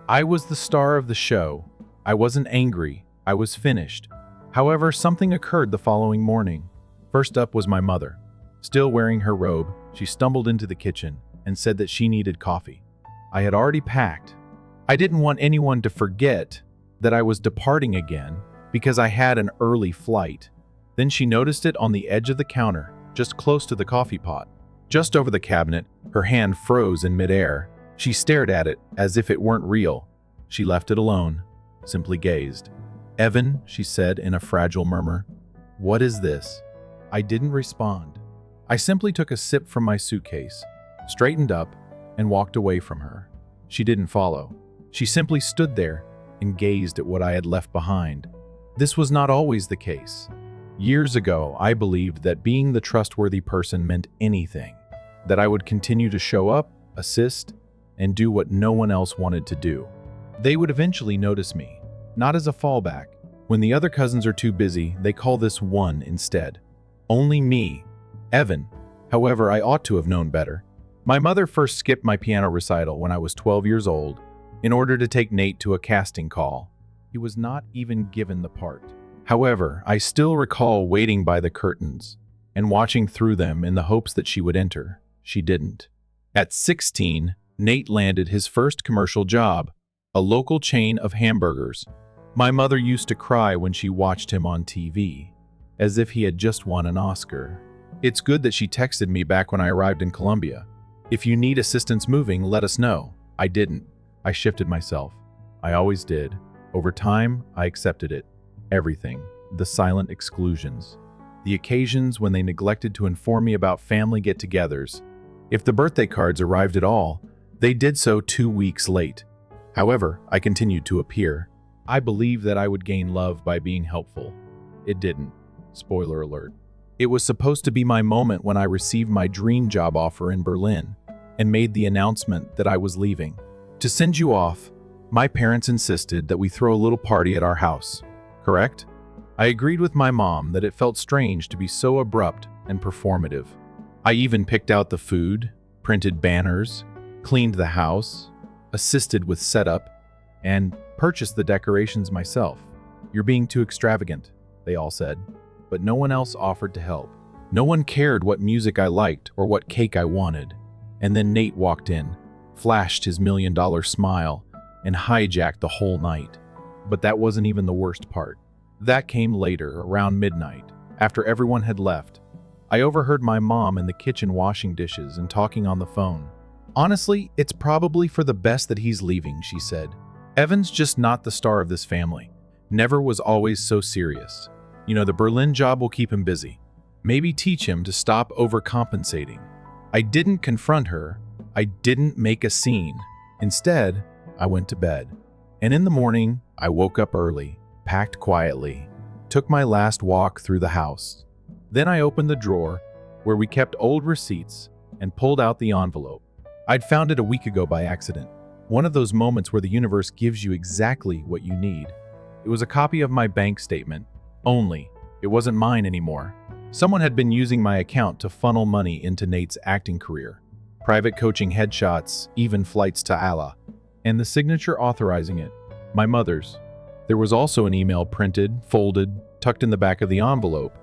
I was the star of the show. I wasn't angry. I was finished." However, something occurred the following morning. First up was my mother. Still wearing her robe, she stumbled into the kitchen and said that she needed coffee. I had already packed. I didn't want anyone to forget that I was departing again because I had an early flight. Then she noticed it on the edge of the counter, just close to the coffee pot. Just over the cabinet, her hand froze in midair. She stared at it as if it weren't real. She left it alone, simply gazed. "Evan," she said in a fragile murmur, "what is this?" I didn't respond. I simply took a sip from my suitcase, straightened up, and walked away from her. She didn't follow. She simply stood there and gazed at what I had left behind. This was not always the case. Years ago, I believed that being the trustworthy person meant anything, that I would continue to show up, assist, and do what no one else wanted to do. They would eventually notice me, not as a fallback. When the other cousins are too busy, they call this one instead. Only me, Evan. However, I ought to have known better. My mother first skipped my piano recital when I was 12 years old in order to take Nate to a casting call. He was not even given the part. However, I still recall waiting by the curtains and watching through them in the hopes that she would enter. She didn't. At 16, Nate landed his first commercial job, a local chain of hamburgers. My mother used to cry when she watched him on TV, as if he had just won an Oscar. It's good that she texted me back when I arrived in Colombia. "If you need assistance moving, let us know." I didn't. I shifted myself. I always did. Over time, I accepted it. Everything. The silent exclusions. The occasions when they neglected to inform me about family get-togethers. If the birthday cards arrived at all, they did so 2 weeks late. However, I continued to appear. I believed that I would gain love by being helpful. It didn't. Spoiler alert. It was supposed to be my moment when I received my dream job offer in Berlin and made the announcement that I was leaving. To send you off, my parents insisted that we throw a little party at our house. Correct? I agreed with my mom that it felt strange to be so abrupt and performative. I even picked out the food, printed banners, cleaned the house, assisted with setup, and purchased the decorations myself. "You're being too extravagant," they all said, but no one else offered to help. No one cared what music I liked or what cake I wanted. And then Nate walked in, flashed his $1,000,000 smile, and hijacked the whole night. But that wasn't even the worst part. That came later, around midnight, after everyone had left. I overheard my mom in the kitchen washing dishes and talking on the phone. "Honestly, it's probably for the best that he's leaving," she said. "Evan's just not the star of this family. Never was always so serious. You know, the Berlin job will keep him busy. Maybe teach him to stop overcompensating." I didn't confront her. I didn't make a scene. Instead, I went to bed. And in the morning, I woke up early, packed quietly, took my last walk through the house. Then I opened the drawer where we kept old receipts and pulled out the envelope. I'd found it a week ago by accident. One of those moments where the universe gives you exactly what you need. It was a copy of my bank statement. Only, it wasn't mine anymore. Someone had been using my account to funnel money into Nate's acting career. Private coaching headshots, even flights to Allah. And the signature authorizing it, my mother's. There was also an email printed, folded, tucked in the back of the envelope.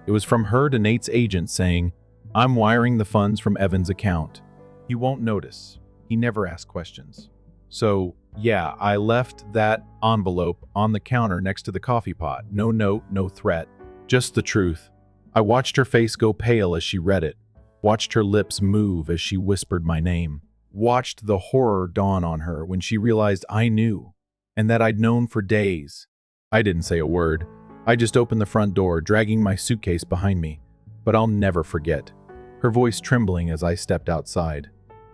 It was from her to Nate's agent saying, "I'm wiring the funds from Evan's account. He won't notice. He never asks questions." So, yeah, I left that envelope on the counter next to the coffee pot. No note, no threat. Just the truth. I watched her face go pale as she read it. Watched her lips move as she whispered my name. Watched the horror dawn on her when she realized I knew, and that I'd known for days. I didn't say a word. I just opened the front door, dragging my suitcase behind me. But I'll never forget. Her voice trembling as I stepped outside.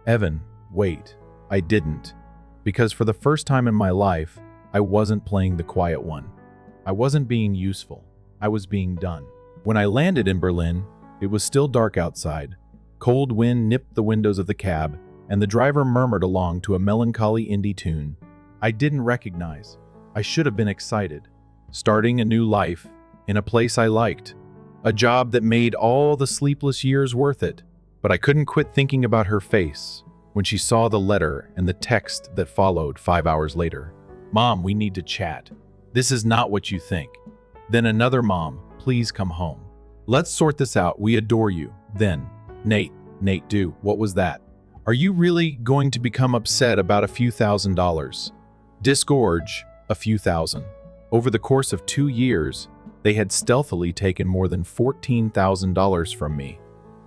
"Evan, wait." I didn't. Because for the first time in my life, I wasn't playing the quiet one. I wasn't being useful. I was being done. When I landed in Berlin, it was still dark outside. Cold wind nipped the windows of the cab, and the driver murmured along to a melancholy indie tune. I didn't recognize. I should have been excited. Starting a new life, in a place I liked. a job that made all the sleepless years worth it. But I couldn't quit thinking about her face when she saw the letter and the text that followed 5 hours later. "Mom, we need to chat. This is not what you think." Then another, "Mom, please come home. Let's sort this out. We adore you." Then, Nate, what was that? Are you really going to become upset about a few $1,000s? Disgorge a few thousand. Over the course of 2 years, they had stealthily taken more than $14,000 from me.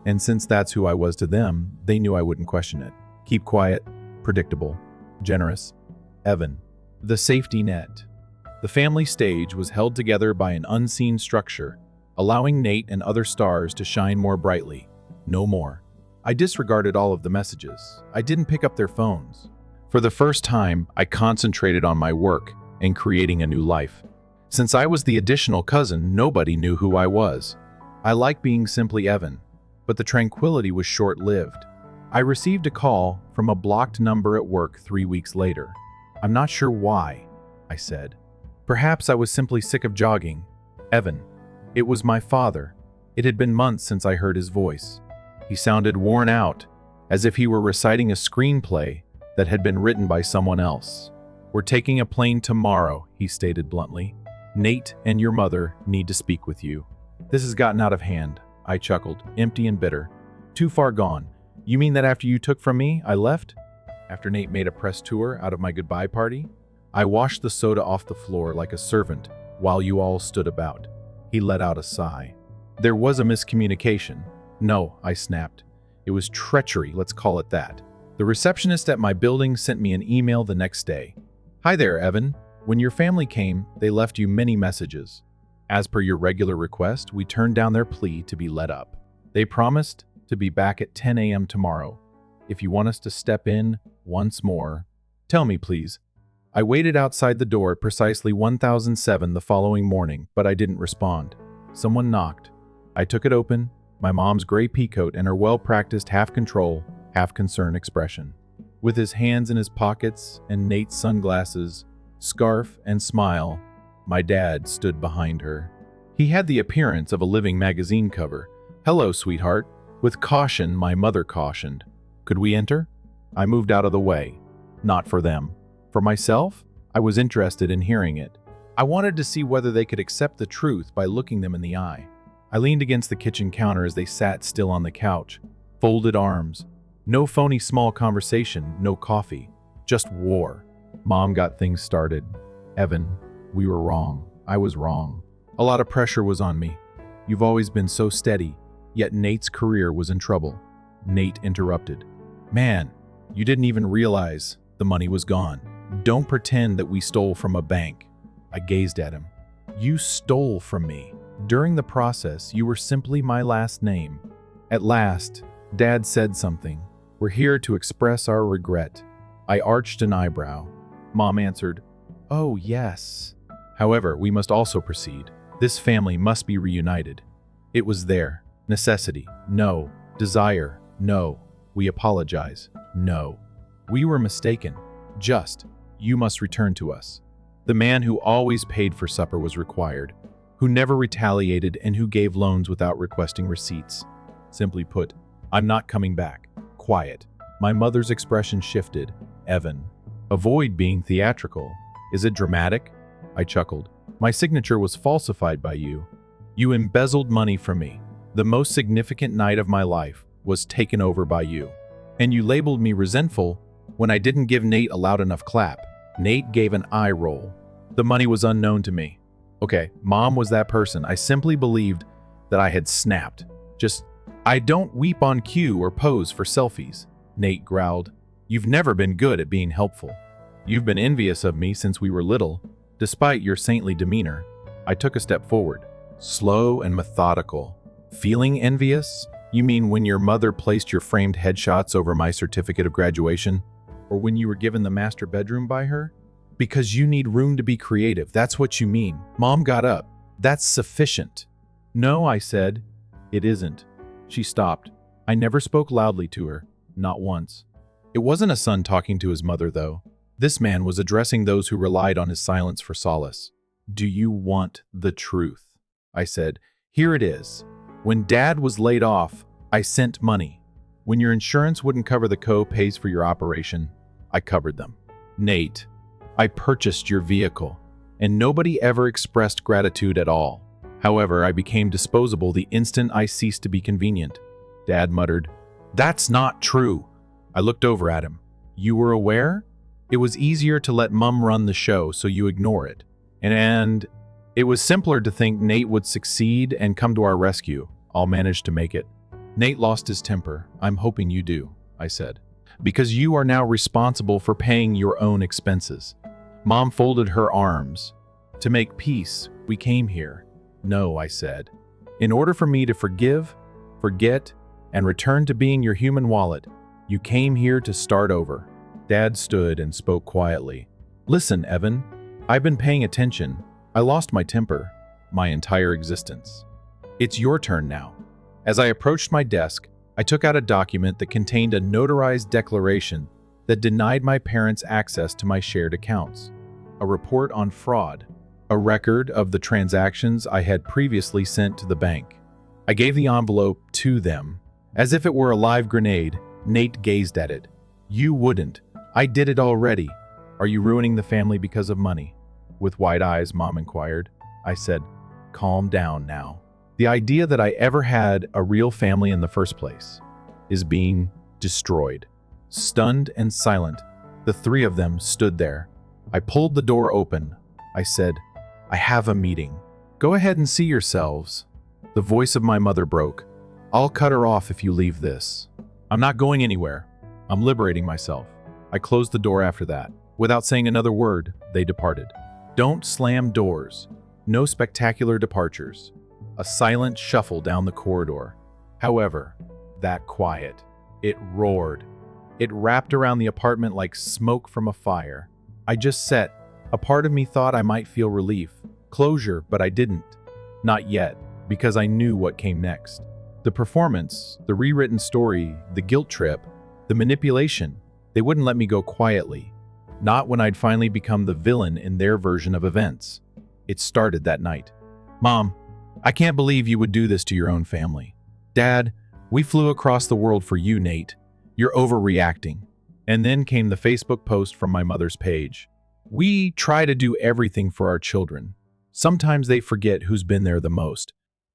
And since that's who I was to them, they knew I wouldn't question it. Keep quiet, predictable, generous. Evan. The safety net. The family stage was held together by an unseen structure, allowing Nate and other stars to shine more brightly. No more. I disregarded all of the messages. I didn't pick up their phones. For the first time, I concentrated on my work and creating a new life. Since I was the additional cousin, nobody knew who I was. I liked being simply Evan, but the tranquility was short-lived. I received a call from a blocked number at work 3 weeks later. "I'm not sure why," I said. "Perhaps I was simply sick of jogging." "Evan." It was my father. It had been months since I heard his voice. He sounded worn out, as if he were reciting a screenplay that had been written by someone else. "We're taking a plane tomorrow," he stated bluntly. "Nate and your mother need to speak with you." "This has gotten out of hand," I chuckled, empty and bitter. "Too far gone. You mean that after you took from me, I left?" After Nate made a press tour out of my goodbye party, I washed the soda off the floor like a servant while you all stood about. He let out a sigh. "There was a miscommunication." "No," I snapped. "It was treachery, let's call it that." The receptionist at my building sent me an email the next day. "Hi there, Evan. When your family came, they left you many messages. As per your regular request, we turned down their plea to be let up. They promised to be back at 10 a.m. tomorrow. If you want us to step in once more, tell me, please." I waited outside the door at precisely 1007 the following morning, but I didn't respond. Someone knocked. I took it open, my mom's gray peacoat and her well-practiced half-control, half-concern expression. With his hands in his pockets and Nate's sunglasses, scarf, and smile, my dad stood behind her. He had the appearance of a living magazine cover. "Hello, sweetheart." With caution, my mother cautioned. "Could we enter?" I moved out of the way. Not for them. For myself, I was interested in hearing it. I wanted to see whether they could accept the truth by looking them in the eye. I leaned against the kitchen counter as they sat still on the couch, folded arms. No phony small conversation, no coffee, just war. Mom got things started. "Evan, we were wrong. I was wrong. A lot of pressure was on me. You've always been so steady, yet Nate's career was in trouble." Nate interrupted. "Man, you didn't even realize the money was gone. Don't pretend that we stole from a bank." I gazed at him. "You stole from me. During the process, you were simply my last name." At last, Dad said something. "We're here to express our regret." I arched an eyebrow. Mom answered, "Oh, yes. However, we must also proceed. This family must be reunited." It was there. Necessity. No. Desire. No. We apologize. No. We were mistaken. Just. You must return to us. The man who always paid for supper was required, who never retaliated and who gave loans without requesting receipts. Simply put, I'm not coming back. Quiet. My mother's expression shifted. "Evan, avoid being theatrical. Is it dramatic?" I chuckled. "My signature was falsified by you. You embezzled money from me. The most significant night of my life was taken over by you. And you labeled me resentful when I didn't give Nate a loud enough clap." Nate gave an eye roll. "The money was unknown to me." Okay, Mom was that person. I simply believed that I had snapped. I don't weep on cue or pose for selfies." Nate growled. "You've never been good at being helpful. You've been envious of me since we were little, despite your saintly demeanor." I took a step forward, slow and methodical. "Feeling envious? You mean when your mother placed your framed headshots over my certificate of graduation? Or when you were given the master bedroom by her? Because you need room to be creative, that's what you mean." Mom got up. "That's sufficient." "No," I said. "It isn't." She stopped. I never spoke loudly to her, not once. It wasn't a son talking to his mother, though. This man was addressing those who relied on his silence for solace. "Do you want the truth?" I said. Here it is. When Dad was laid off, I sent money. When your insurance wouldn't cover the co-pays for your operation, I covered them. Nate, I purchased your vehicle, and nobody ever expressed gratitude at all. However, I became disposable the instant I ceased to be convenient. Dad muttered, "That's not true." I looked over at him. "You were aware? It was easier to let Mum run the show, so you ignore it. And it was simpler to think Nate would succeed and come to our rescue. I'll manage to make it." Nate lost his temper. "I'm hoping you do," I said, "because you are now responsible for paying your own expenses." Mom folded her arms. "To make peace, we came here." "No," I said. "In order for me to forgive, forget, and return to being your human wallet, you came here to start over." Dad stood and spoke quietly. "Listen, Evan, I've been paying attention. I lost my temper, my entire existence. It's your turn now." As I approached my desk, I took out a document that contained a notarized declaration that denied my parents access to my shared accounts, a report on fraud, a record of the transactions I had previously sent to the bank. I gave the envelope to them. As if it were a live grenade, Nate gazed at it. "You wouldn't. I did it already. Are you ruining the family because of money?" With wide eyes, Mom inquired. I said, "Calm down now. The idea that I ever had a real family in the first place is being destroyed." Stunned and silent, the three of them stood there. I pulled the door open. I said, "I have a meeting. Go ahead and see yourselves." The voice of my mother broke. "I'll cut her off if you leave this." "I'm not going anywhere. I'm liberating myself." I closed the door after that. Without saying another word, they departed. Don't slam doors. No spectacular departures. A silent shuffle down the corridor. However, that quiet. It roared. It wrapped around the apartment like smoke from a fire. I just sat. A part of me thought I might feel relief, closure, but I didn't. Not yet, because I knew what came next. The performance, the rewritten story, the guilt trip, the manipulation, they wouldn't let me go quietly. Not when I'd finally become the villain in their version of events. It started that night. "Mom, I can't believe you would do this to your own family." "Dad, we flew across the world for you, Nate. You're overreacting." And then came the Facebook post from my mother's page. "We try to do everything for our children. Sometimes they forget who's been there the most.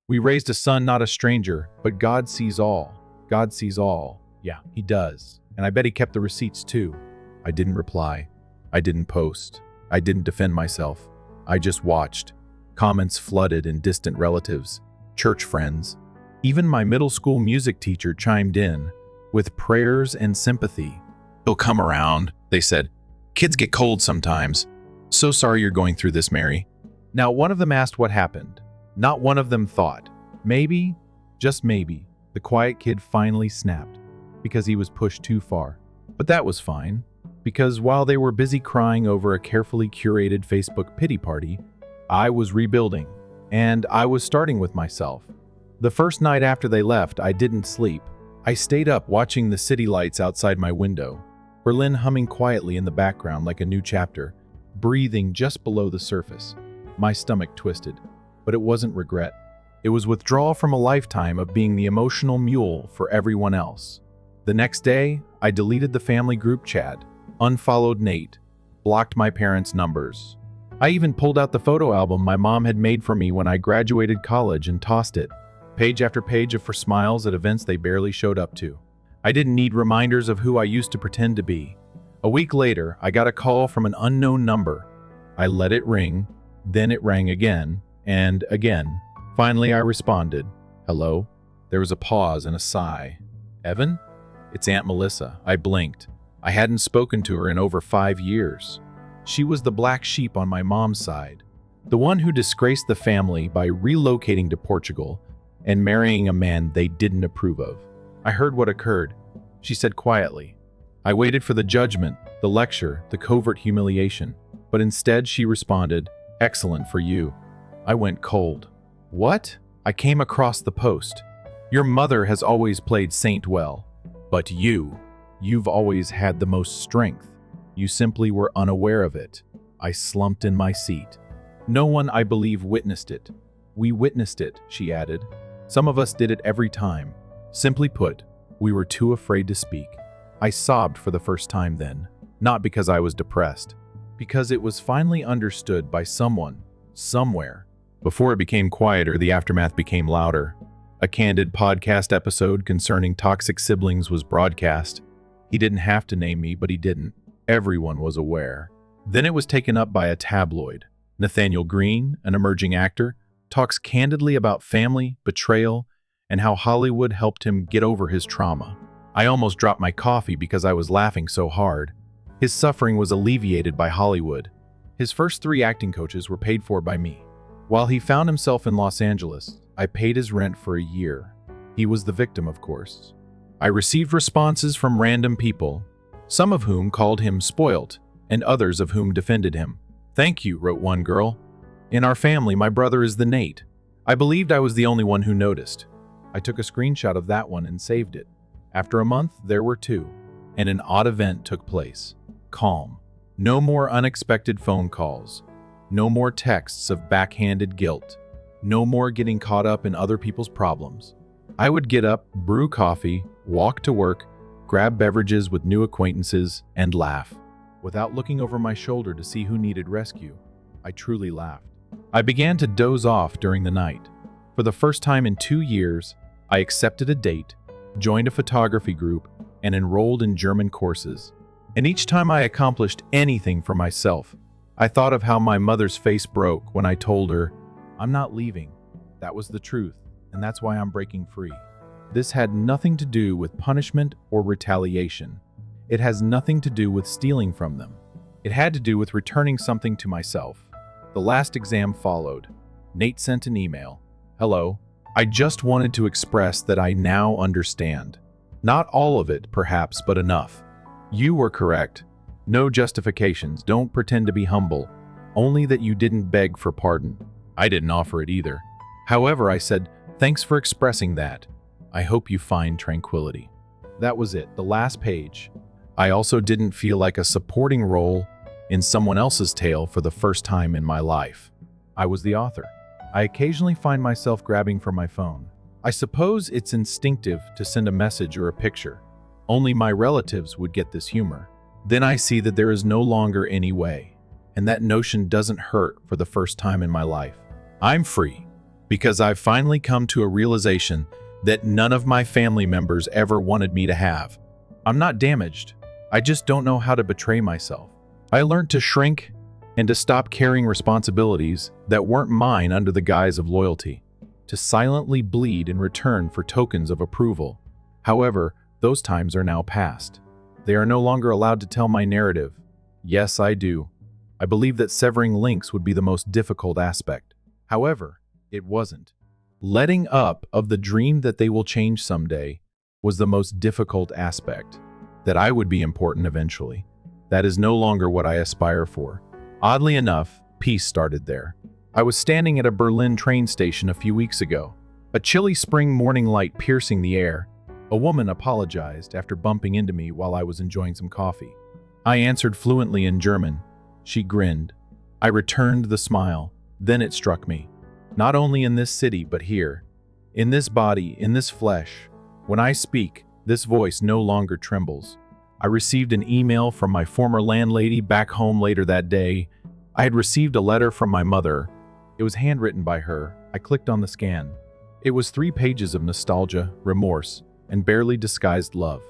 We raised a son, not a stranger, but God sees all. God sees all." Yeah, he does. And I bet he kept the receipts too. I didn't reply. I didn't post. I didn't defend myself. I just watched. Comments flooded in distant relatives, church friends. Even my middle school music teacher chimed in with prayers and sympathy. "He'll come around," they said. "Kids get cold sometimes. So sorry you're going through this, Mary." Now, one of them asked what happened. Not one of them thought. Maybe, just maybe, the quiet kid finally snapped because he was pushed too far. But that was fine, because while they were busy crying over a carefully curated Facebook pity party, I was rebuilding, and I was starting with myself. The first night after they left, I didn't sleep. I stayed up watching the city lights outside my window, Berlin humming quietly in the background like a new chapter, breathing just below the surface. My stomach twisted, but it wasn't regret. It was withdrawal from a lifetime of being the emotional mule for everyone else. The next day, I deleted the family group chat, unfollowed Nate, blocked my parents' numbers. I even pulled out the photo album my mom had made for me when I graduated college and tossed it, page after page of for smiles at events they barely showed up to. I didn't need reminders of who I used to pretend to be. A week later, I got a call from an unknown number. I let it ring, then it rang again, and again. Finally, I responded, "Hello?" There was a pause and a sigh. "Evan?" "It's Aunt Melissa." I blinked. I hadn't spoken to her in over 5 years. She was the black sheep on my mom's side, the one who disgraced the family by relocating to Portugal and marrying a man they didn't approve of. I heard what occurred. She said quietly. I waited for the judgment, the lecture, the covert humiliation, but instead she responded, "Excellent for you." I went cold. "What?" I came across the post. "Your mother has always played saint well, but you've always had the most strength. You simply were unaware of it." I slumped in my seat. No one, I believe, witnessed it. We witnessed it, she added. Some of us did it every time. Simply put, we were too afraid to speak. I sobbed for the first time then, not because I was depressed, because it was finally understood by someone, somewhere. Before it became quieter, the aftermath became louder. A candid podcast episode concerning toxic siblings was broadcast. He didn't have to name me, but he didn't. Everyone was aware. Then it was taken up by a tabloid. Nathaniel Green, an emerging actor, talks candidly about family, betrayal, and how Hollywood helped him get over his trauma. I almost dropped my coffee because I was laughing so hard. His suffering was alleviated by Hollywood. His first 3 acting coaches were paid for by me. While he found himself in Los Angeles, I paid his rent for a year. He was the victim, of course. I received responses from random people, some of whom called him spoilt, and others of whom defended him. "Thank you," wrote one girl. "In our family, my brother is the Nate." I believed I was the only one who noticed. I took a screenshot of that one and saved it. After a month, there were 2, and an odd event took place. Calm. No more unexpected phone calls. No more texts of backhanded guilt. No more getting caught up in other people's problems. I would get up, brew coffee, walk to work, grab beverages with new acquaintances, and laugh. Without looking over my shoulder to see who needed rescue, I truly laughed. I began to doze off during the night. For the first time in 2 years, I accepted a date, joined a photography group, and enrolled in German courses. And each time I accomplished anything for myself, I thought of how my mother's face broke when I told her, "I'm not leaving." That was the truth, and that's why I'm breaking free. This had nothing to do with punishment or retaliation. It has nothing to do with stealing from them. It had to do with returning something to myself. The last exam followed. Nate sent an email. "Hello. I just wanted to express that I now understand. Not all of it, perhaps, but enough. You were correct. No justifications. Don't pretend to be humble. Only that you didn't beg for pardon. I didn't offer it either. However, I said, thanks for expressing that. I hope you find tranquility." That was it, the last page. I also didn't feel like a supporting role in someone else's tale for the first time in my life. I was the author. I occasionally find myself grabbing for my phone. I suppose it's instinctive to send a message or a picture. Only my relatives would get this humor. Then I see that there is no longer any way, and that notion doesn't hurt for the first time in my life. I'm free because I've finally come to a realization that none of my family members ever wanted me to have. I'm not damaged. I just don't know how to betray myself. I learned to shrink and to stop carrying responsibilities that weren't mine under the guise of loyalty, to silently bleed in return for tokens of approval. However, those times are now past. They are no longer allowed to tell my narrative. Yes, I do. I believe that severing links would be the most difficult aspect. However, it wasn't. Letting up of the dream that they will change someday was the most difficult aspect. That I would be important eventually. That is no longer what I aspire for. Oddly enough, peace started there. I was standing at a Berlin train station a few weeks ago. A chilly spring morning light piercing the air. A woman apologized after bumping into me while I was enjoying some coffee. I answered fluently in German. She grinned. I returned the smile. Then it struck me. Not only in this city, but here. In this body, in this flesh. When I speak, this voice no longer trembles. I received an email from my former landlady back home later that day. I had received a letter from my mother. It was handwritten by her. I clicked on the scan. It was 3 pages of nostalgia, remorse, and barely disguised love.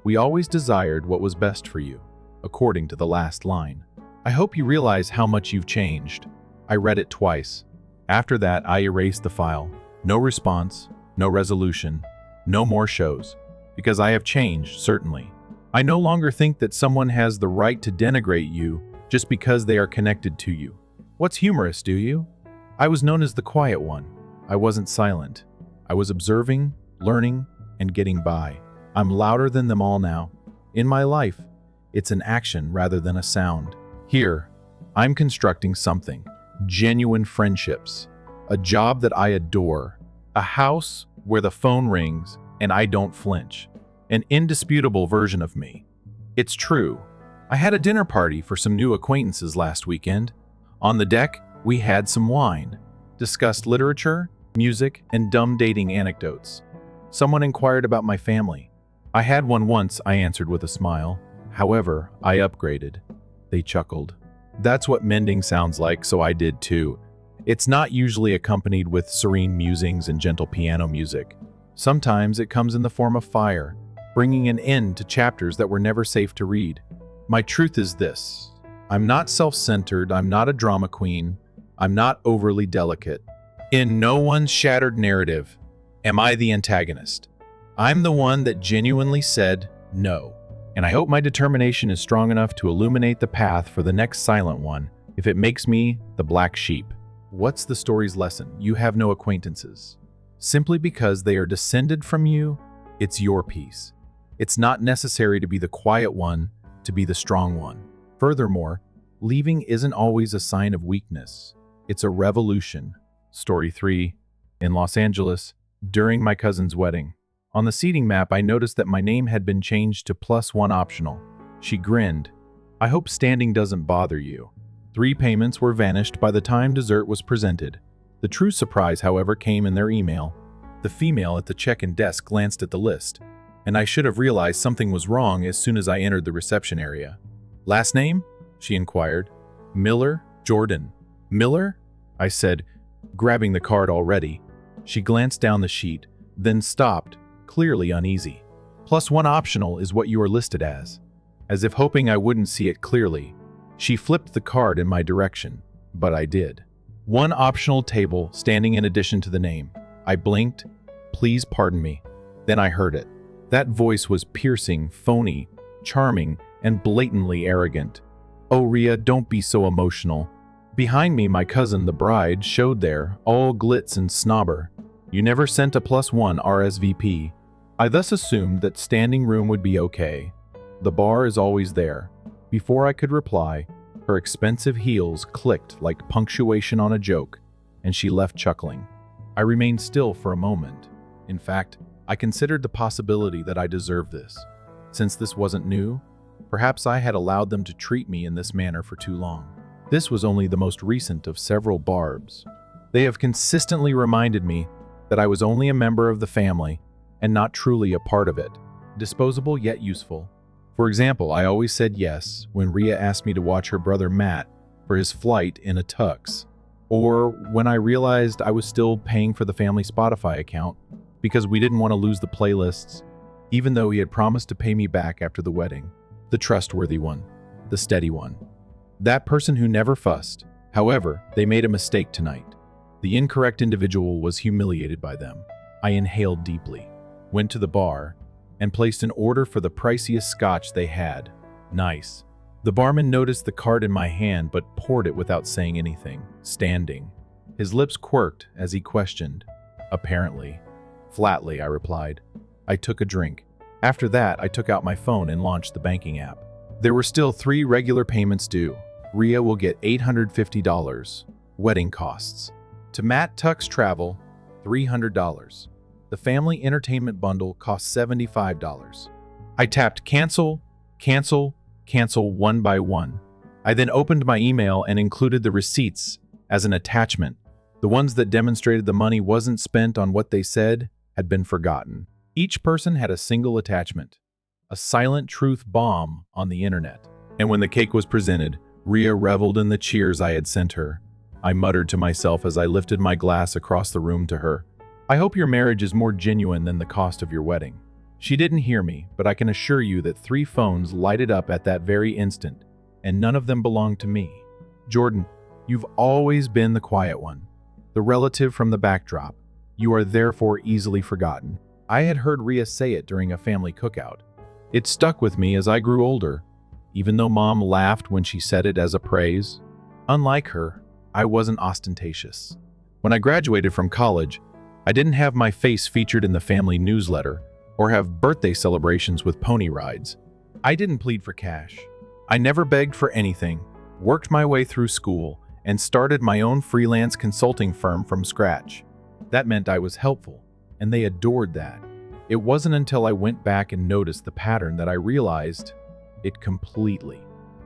"We always desired what was best for you," according to the last line. "I hope you realize how much you've changed." I read it twice. After that, I erased the file. No response, no resolution, no more shows. Because I have changed, certainly. I no longer think that someone has the right to denigrate you just because they are connected to you. What's humorous, do you? I was known as the quiet one. I wasn't silent. I was observing, learning, and getting by. I'm louder than them all now. In my life, it's an action rather than a sound. Here, I'm constructing something. Genuine friendships. A job that I adore. A house where the phone rings and I don't flinch. An indisputable version of me. It's true. I had a dinner party for some new acquaintances last weekend. On the deck, we had some wine. discussed literature, music, and dumb dating anecdotes. Someone inquired about my family. I had one once, I answered with a smile. However, I upgraded. They chuckled. That's what mending sounds like, so I did too. It's not usually accompanied with serene musings and gentle piano music. Sometimes it comes in the form of fire, bringing an end to chapters that were never safe to read. My truth is this: I'm not self-centered, I'm not a drama queen, I'm not overly delicate. In no one's shattered narrative am I the antagonist. I'm the one that genuinely said no. And I hope my determination is strong enough to illuminate the path for the next silent one, if it makes me the black sheep. What's the story's lesson? You have no acquaintances. Simply because they are descended from you, it's your piece. It's not necessary to be the quiet one, to be the strong one. Furthermore, leaving isn't always a sign of weakness. It's a revolution. Story 3. In Los Angeles, during my cousin's wedding. On the seating map, I noticed that my name had been changed to +1 optional. She grinned. I hope standing doesn't bother you. 3 payments were vanished by the time dessert was presented. The true surprise, however, came in their email. The female at the check-in desk glanced at the list, and I should have realized something was wrong as soon as I entered the reception area. Last name? She inquired. Miller, Jordan. Miller? I said, grabbing the card already. She glanced down the sheet, then stopped, clearly uneasy. +1 optional is what you are listed as. As if hoping I wouldn't see it clearly, she flipped the card in my direction, but I did. 1 optional table standing in addition to the name. I blinked. Please pardon me. Then I heard it. That voice was piercing, phony, charming, and blatantly arrogant. Oh, Rhea, don't be so emotional. Behind me, my cousin, the bride, showed there, all glitz and snobber. You never sent a +1 RSVP. I thus assumed that standing room would be okay. The bar is always there. Before I could reply, her expensive heels clicked like punctuation on a joke, and she left chuckling. I remained still for a moment. In fact, I considered the possibility that I deserved this. Since this wasn't new, perhaps I had allowed them to treat me in this manner for too long. This was only the most recent of several barbs. They have consistently reminded me that I was only a member of the family and not truly a part of it. Disposable yet useful. For example, I always said yes when Rhea asked me to watch her brother Matt for his flight in a tux, or when I realized I was still paying for the family Spotify account because we didn't want to lose the playlists, even though he had promised to pay me back after the wedding. The trustworthy one, the steady one. That person who never fussed. However, they made a mistake tonight. The incorrect individual was humiliated by them. I inhaled deeply, went to the bar, and placed an order for the priciest scotch they had. Nice. The barman noticed the card in my hand but poured it without saying anything, standing. His lips quirked as he questioned. Apparently. Flatly, I replied. I took a drink. After that, I took out my phone and launched the banking app. There were still 3 regular payments due. Rhea will get $850. Wedding costs. To Matt Tuck's travel, $300. The family entertainment bundle cost $75. I tapped cancel, cancel, cancel one by one. I then opened my email and included the receipts as an attachment. The ones that demonstrated the money wasn't spent on what they said had been forgotten. Each person had a single attachment, a silent truth bomb on the internet. And when the cake was presented, Rhea reveled in the cheers I had sent her. I muttered to myself as I lifted my glass across the room to her. I hope your marriage is more genuine than the cost of your wedding. She didn't hear me, but I can assure you that 3 phones lighted up at that very instant, and none of them belonged to me. Jordan, you've always been the quiet one, the relative from the backdrop. You are therefore easily forgotten. I had heard Rhea say it during a family cookout. It stuck with me as I grew older, even though Mom laughed when she said it as a praise. Unlike her, I wasn't ostentatious. When I graduated from college, I didn't have my face featured in the family newsletter or have birthday celebrations with pony rides. I didn't plead for cash. I never begged for anything, worked my way through school, and started my own freelance consulting firm from scratch. That meant I was helpful, and they adored that. It wasn't until I went back and noticed the pattern that I realized it completely.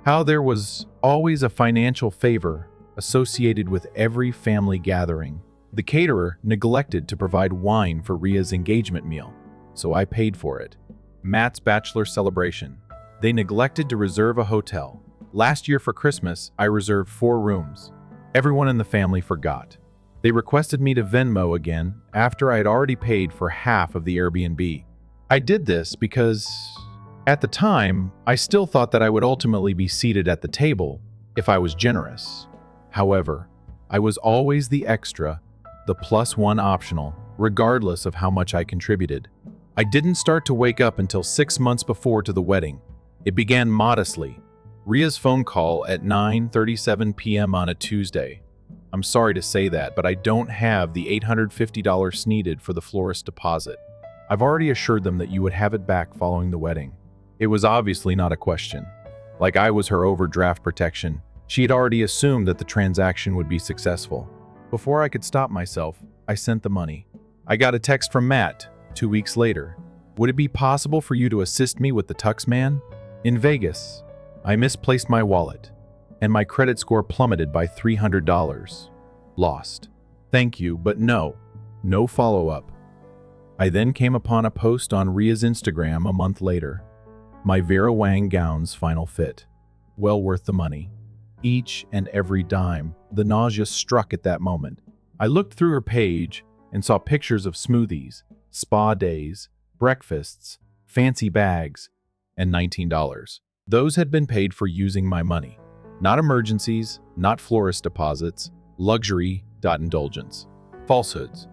How there was always a financial favor associated with every family gathering. The caterer neglected to provide wine for Ria's engagement meal, so I paid for it. Matt's bachelor celebration. They neglected to reserve a hotel. Last year for Christmas, I reserved 4 rooms. Everyone in the family forgot. They requested me to Venmo again after I had already paid for half of the Airbnb. I did this because, at the time, I still thought that I would ultimately be seated at the table if I was generous. However, I was always the extra, the +1 optional, regardless of how much I contributed. I didn't start to wake up until 6 months before to the wedding. It began modestly. Ria's phone call at 9:37 p.m. on a Tuesday. I'm sorry to say that, but I don't have the $850 needed for the florist deposit. I've already assured them that you would have it back following the wedding. It was obviously not a question. Like I was her overdraft protection, she had already assumed that the transaction would be successful. Before I could stop myself, I sent the money. I got a text from Matt 2 weeks later. Would it be possible for you to assist me with the tux man? In Vegas, I misplaced my wallet, and my credit score plummeted by $300. Lost. Thank you, but no follow-up. I then came upon a post on Ria's Instagram a month later. My Vera Wang gown's final fit. Well worth the money. Each and every dime. The nausea struck at that moment. I looked through her page and saw pictures of smoothies, spa days, breakfasts, fancy bags, and $19. Those had been paid for using my money. Not emergencies, not florist deposits, luxury, indulgence. Falsehoods.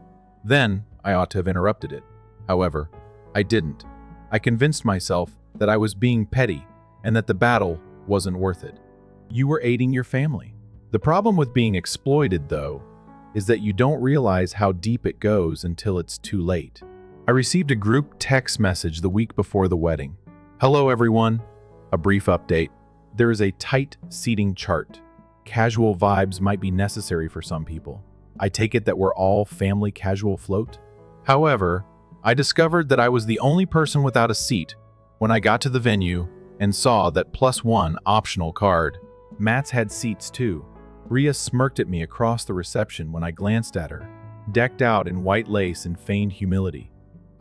Then I ought to have interrupted it. However, I didn't. I convinced myself that I was being petty and that the battle wasn't worth it. You were aiding your family. The problem with being exploited, though, is that you don't realize how deep it goes until it's too late. I received a group text message the week before the wedding. Hello, everyone. A brief update. There is a tight seating chart. Casual vibes might be necessary for some people. I take it that we're all family casual float? However, I discovered that I was the only person without a seat when I got to the venue and saw that +1 optional card. Matt's had seats too. Ria smirked at me across the reception when I glanced at her, decked out in white lace and feigned humility.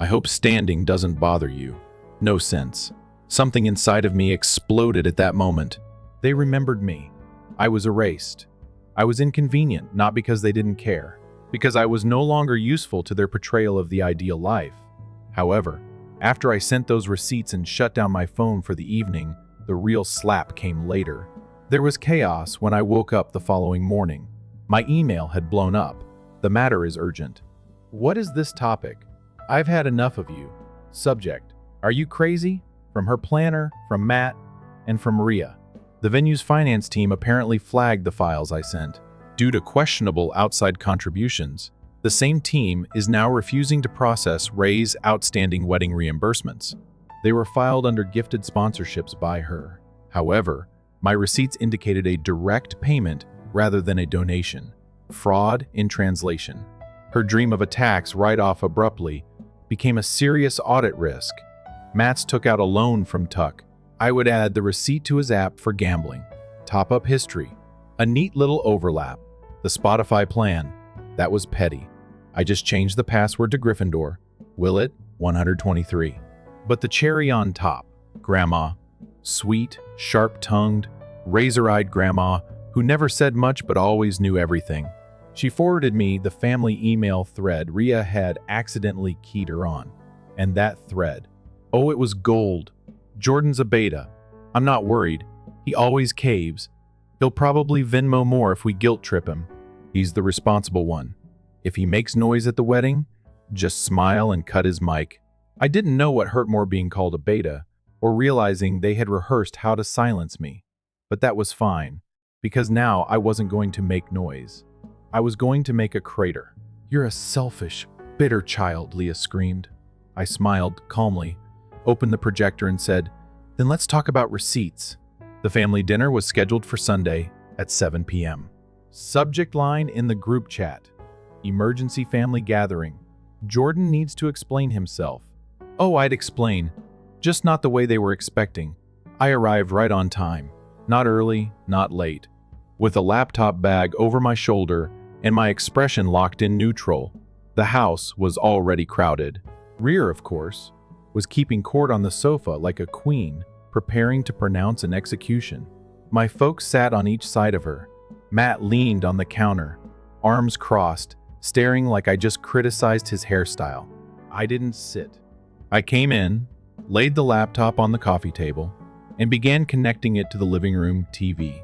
I hope standing doesn't bother you. No sense. Something inside of me exploded at that moment. They remembered me. I was erased. I was inconvenient, not because they didn't care, because I was no longer useful to their portrayal of the ideal life. However, after I sent those receipts and shut down my phone for the evening, the real slap came later. There was chaos when I woke up the following morning. My email had blown up. The matter is urgent. What is this topic? I've had enough of you. Subject. Are you crazy? From her planner, from Matt, and from Ria. The venue's finance team apparently flagged the files I sent. Due to questionable outside contributions, the same team is now refusing to process Ray's outstanding wedding reimbursements. They were filed under gifted sponsorships by her. However, my receipts indicated a direct payment rather than a donation. Fraud in translation. Her dream of a tax write-off abruptly became a serious audit risk. Matts took out a loan from Tuck. I would add the receipt to his app for gambling. Top-up history. A neat little overlap. The Spotify plan. That was petty. I just changed the password to Gryffindor. Will it? 123. But the cherry on top. Grandma. Sweet, sharp-tongued, razor-eyed grandma who never said much but always knew everything. She forwarded me the family email thread Ria had accidentally keyed her on. And that thread. Oh, it was gold. Jordan's a beta. I'm not worried. He always caves. He'll probably Venmo more if we guilt trip him. He's the responsible one. If he makes noise at the wedding, just smile and cut his mic. I didn't know what hurt more, being called a beta or realizing they had rehearsed how to silence me. But that was fine, because now I wasn't going to make noise. I was going to make a crater. You're a selfish, bitter child, Leah screamed. I smiled calmly, opened the projector and said, then let's talk about receipts. The family dinner was scheduled for Sunday at 7 p.m. Subject line in the group chat. Emergency family gathering. Jordan needs to explain himself. Oh, I'd explain. Just not the way they were expecting. I arrived right on time. Not early, not late. with a laptop bag over my shoulder and my expression locked in neutral. The house was already crowded. Rhea, of course, was keeping court on the sofa like a queen, preparing to pronounce an execution. My folks sat on each side of her. Matt leaned on the counter, arms crossed, staring like I just criticized his hairstyle. I didn't sit. I came in, laid the laptop on the coffee table, and began connecting it to the living room TV.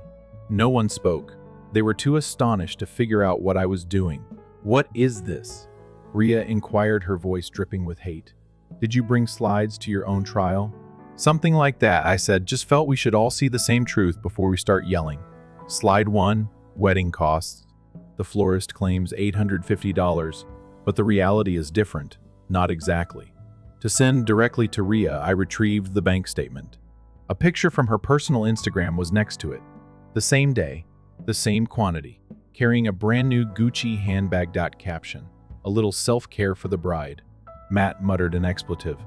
No one spoke. They were too astonished to figure out what I was doing. "What is this?" Rhea inquired, her voice dripping with hate. "Did you bring slides to your own trial?" "Something like that," I said. "Just felt we should all see the same truth before we start yelling." Slide 1, wedding costs. The florist claims $850, but the reality is different. Not exactly. To send directly to Rhea, I retrieved the bank statement. A picture from her personal Instagram was next to it. The same day, the same quantity, carrying a brand new Gucci handbag. Caption: "A little self-care for the bride." Matt muttered an expletive.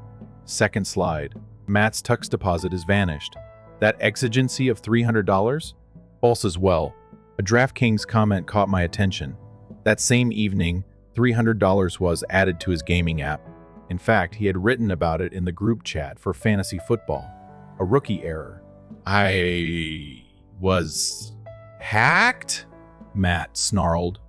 Second slide. Matt's tux deposit has vanished. That exigency of $300? False as well. A DraftKings comment caught my attention. That same evening, $300 was added to his gaming app. In fact, he had written about it in the group chat for fantasy football. A rookie error. "I was hacked?" Matt snarled.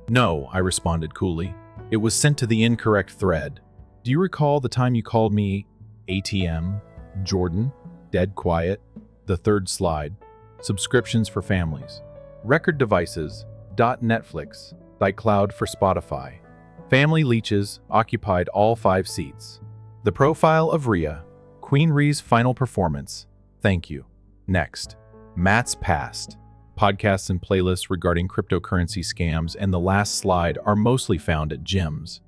"No," I responded coolly. "It was sent to the incorrect thread. Do you recall the time you called me ATM? Jordan?" Dead quiet. The third slide. Subscriptions for families. Record devices. Netflix. iCloud for Spotify. Family leeches occupied all 5 seats. The profile of Rhea. Queen Rhea's final performance. Thank you. Next. Matt's past. Podcasts and playlists regarding cryptocurrency scams, and the last slide are mostly found at gyms.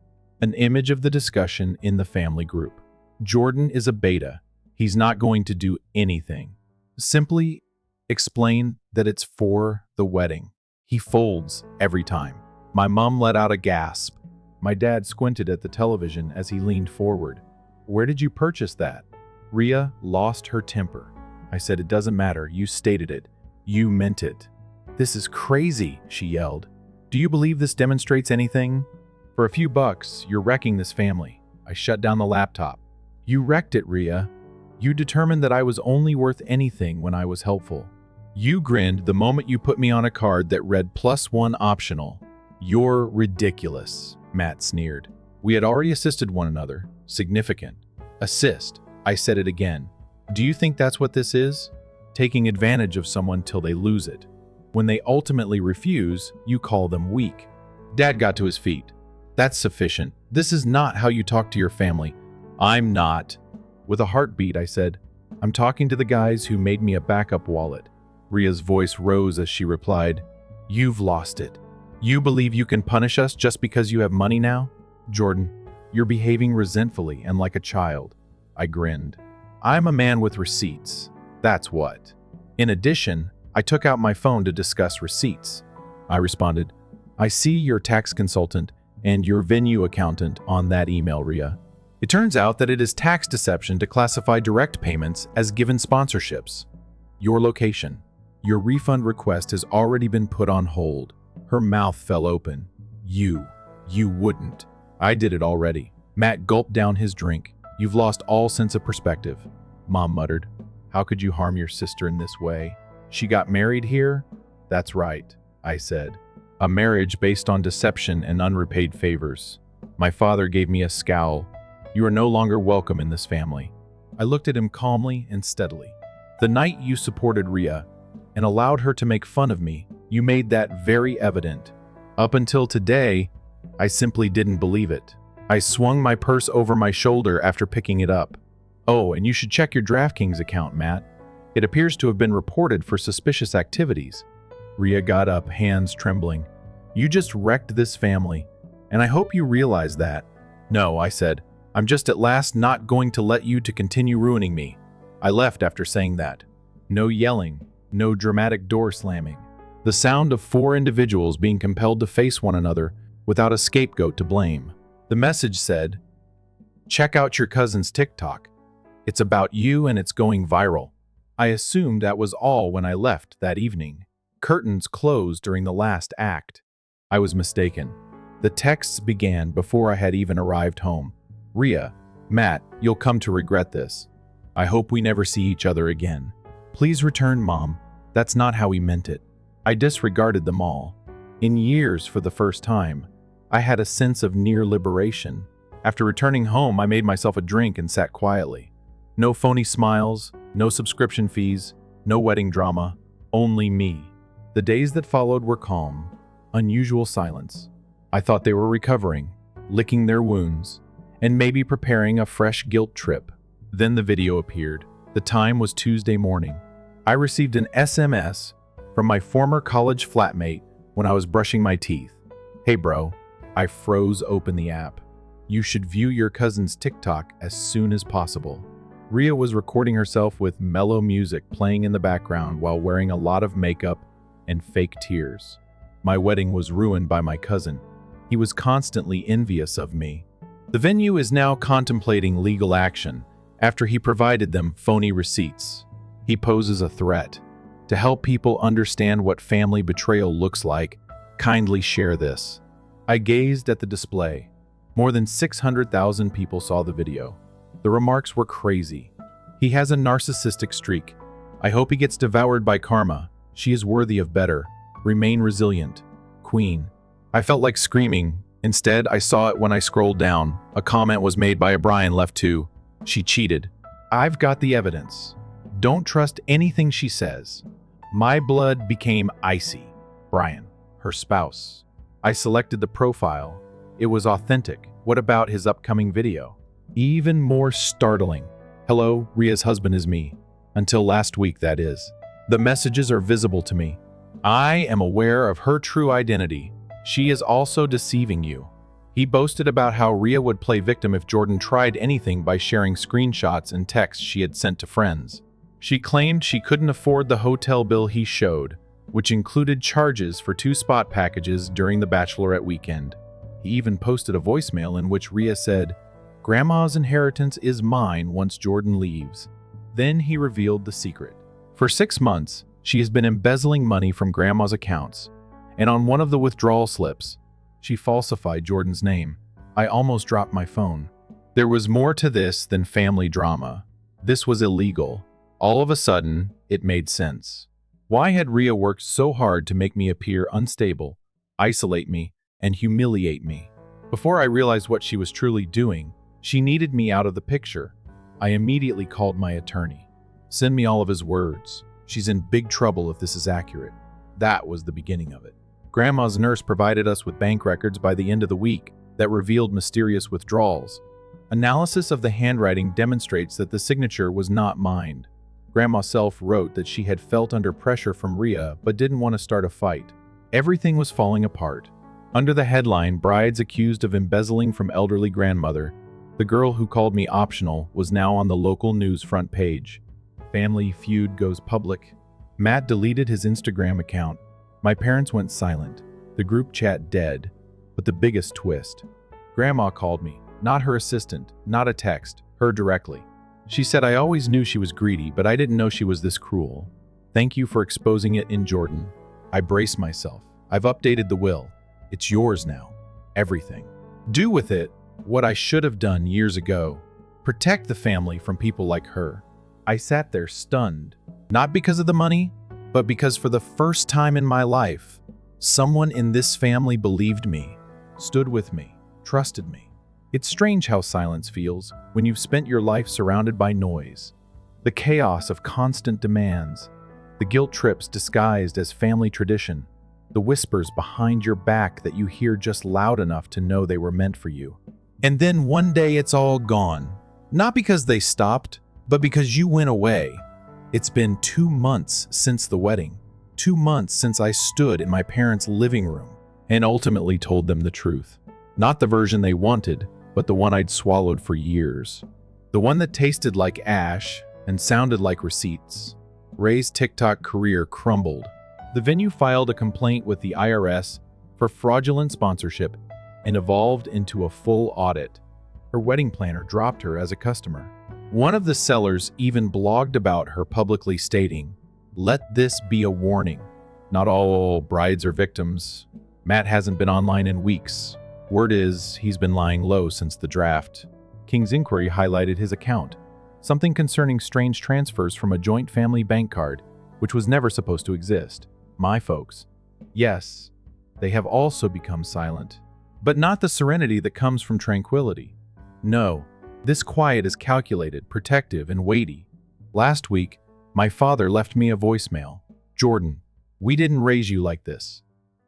An image of the discussion in the family group. Jordan is a beta. He's not going to do anything. Simply explain that it's for the wedding. He folds every time. My mom let out a gasp. My dad squinted at the television as he leaned forward. "Where did you purchase that?" Rhea lost her temper. I said, "It doesn't matter. You stated it. You meant it." "This is crazy," she yelled. "Do you believe this demonstrates anything? For a few bucks, you're wrecking this family." I shut down the laptop. "You wrecked it, Rhea. You determined that I was only worth anything when I was helpful. You grinned the moment you put me on a card that read +1 optional. You're ridiculous," Matt sneered. We had already assisted one another. Significant. Assist. I said it again. "Do you think that's what this is? Taking advantage of someone till they lose it. When they ultimately refuse, you call them weak." Dad got to his feet. "That's sufficient. This is not how you talk to your family." "I'm not." With a heartbeat, I said, "I'm talking to the guys who made me a backup wallet." Rhea's voice rose as she replied, "You've lost it. You believe you can punish us just because you have money now? Jordan, you're behaving resentfully and like a child." I grinned. "I'm a man with receipts. That's what." In addition, I took out my phone to discuss receipts. I responded, "I see your tax consultant and your venue accountant on that email, Rhea. It turns out that it is tax deception to classify direct payments as given sponsorships. Your location. Your refund request has already been put on hold." Her mouth fell open. You wouldn't." "I did it already." Matt gulped down his drink. "You've lost all sense of perspective," Mom muttered. "How could you harm your sister in this way? She got married here?" "That's right," I said. "A marriage based on deception and unrepaid favors." My father gave me a scowl. "You are no longer welcome in this family." I looked at him calmly and steadily. "The night you supported Rhea and allowed her to make fun of me, you made that very evident. Up until today, I simply didn't believe it. I swung my purse over my shoulder after picking it up. Oh, and you should check your DraftKings account, Matt. It appears to have been reported for suspicious activities." Rhea got up, hands trembling. "You just wrecked this family, and I hope you realize that." "No," I said. "I'm just at last not going to let you to continue ruining me." I left after saying that. No yelling, no dramatic door slamming. The sound of 4 individuals being compelled to face one another without a scapegoat to blame. The message said, "Check out your cousin's TikTok. It's about you and it's going viral." I assumed that was all when I left that evening. Curtains closed during the last act. I was mistaken. The texts began before I had even arrived home. Rhea, Matt, you'll come to regret this. I hope we never see each other again. Please return, Mom. That's not how we meant it. I disregarded them all. In years, for the first time, I had a sense of near liberation. After returning home, I made myself a drink and sat quietly. No phony smiles, no subscription fees, no wedding drama, only me. The days that followed were calm, unusual silence. I thought they were recovering, licking their wounds, and maybe preparing a fresh guilt trip. Then the video appeared. The time was Tuesday morning. I received an SMS from my former college flatmate when I was brushing my teeth. Hey bro, I froze open the app. You should view your cousin's TikTok as soon as possible. Rhea was recording herself with mellow music playing in the background while wearing a lot of makeup and fake tears. My wedding was ruined by my cousin. He was constantly envious of me. The venue is now contemplating legal action after he provided them phony receipts. He poses a threat. To help people understand what family betrayal looks like, kindly share this. I gazed at the display. More than 600,000 people saw the video. The remarks were crazy. He has a narcissistic streak. I hope he gets devoured by karma. She is worthy of better. Remain resilient. Queen. I felt like screaming. Instead, I saw it when I scrolled down. A comment was made by a Brian left to, "She cheated. I've got the evidence. Don't trust anything she says." My blood became icy. Brian, her spouse. I selected the profile. It was authentic. What about his upcoming video? Even more startling. Hello, Rhea's husband is me. Until last week, that is. The messages are visible to me. I am aware of her true identity. She is also deceiving you. He boasted about how Rhea would play victim if Jordan tried anything by sharing screenshots and texts she had sent to friends. She claimed she couldn't afford the hotel bill he showed, which included charges for 2 spot packages during the bachelorette weekend. He even posted a voicemail in which Rhea said, "Grandma's inheritance is mine once Jordan leaves." Then he revealed the secret. For 6 months, she has been embezzling money from Grandma's accounts, and on one of the withdrawal slips, she falsified Jordan's name. I almost dropped my phone. There was more to this than family drama. This was illegal. All of a sudden, it made sense. Why had Rhea worked so hard to make me appear unstable, isolate me, and humiliate me? Before I realized what she was truly doing, she needed me out of the picture. I immediately called my attorney. Send me all of his words. She's in big trouble if this is accurate. That was the beginning of it. Grandma's nurse provided us with bank records by the end of the week that revealed mysterious withdrawals. Analysis of the handwriting demonstrates that the signature was not mine. Grandma Self wrote that she had felt under pressure from Rhea but didn't want to start a fight. Everything was falling apart. Under the headline, "Brides Accused of Embezzling from Elderly Grandmother," the girl who called me optional was now on the local news front page. Family feud goes public. Matt deleted his Instagram account. My parents went silent. The group chat dead. But the biggest twist. Grandma called me. Not her assistant, not a text, her directly. She said, "I always knew she was greedy, but I didn't know she was this cruel. Thank you for exposing it in Jordan." I braced myself. I've updated the will. It's yours now. Everything. Do with it what I should have done years ago. Protect the family from people like her. I sat there stunned. Not because of the money, but because for the first time in my life, someone in this family believed me, stood with me, trusted me. It's strange how silence feels when you've spent your life surrounded by noise. The chaos of constant demands, the guilt trips disguised as family tradition, the whispers behind your back that you hear just loud enough to know they were meant for you. And then one day it's all gone. Not because they stopped, but because you went away. It's been 2 months since the wedding. 2 months since I stood in my parents' living room and ultimately told them the truth. Not the version they wanted, but the one I'd swallowed for years. The one that tasted like ash and sounded like receipts. Ray's TikTok career crumbled. The venue filed a complaint with the IRS for fraudulent sponsorship and evolved into a full audit. Her wedding planner dropped her as a customer. One of the sellers even blogged about her publicly stating, "Let this be a warning. Not all brides are victims. Matt hasn't been online in weeks. Word is he's been lying low since the draft. King's Inquiry highlighted his account. Something concerning strange transfers from a joint family bank card, which was never supposed to exist. My folks. Yes, they have also become silent. But not the serenity that comes from tranquility. No, this quiet is calculated, protective, and weighty. Last week, my father left me a voicemail. Jordan, we didn't raise you like this.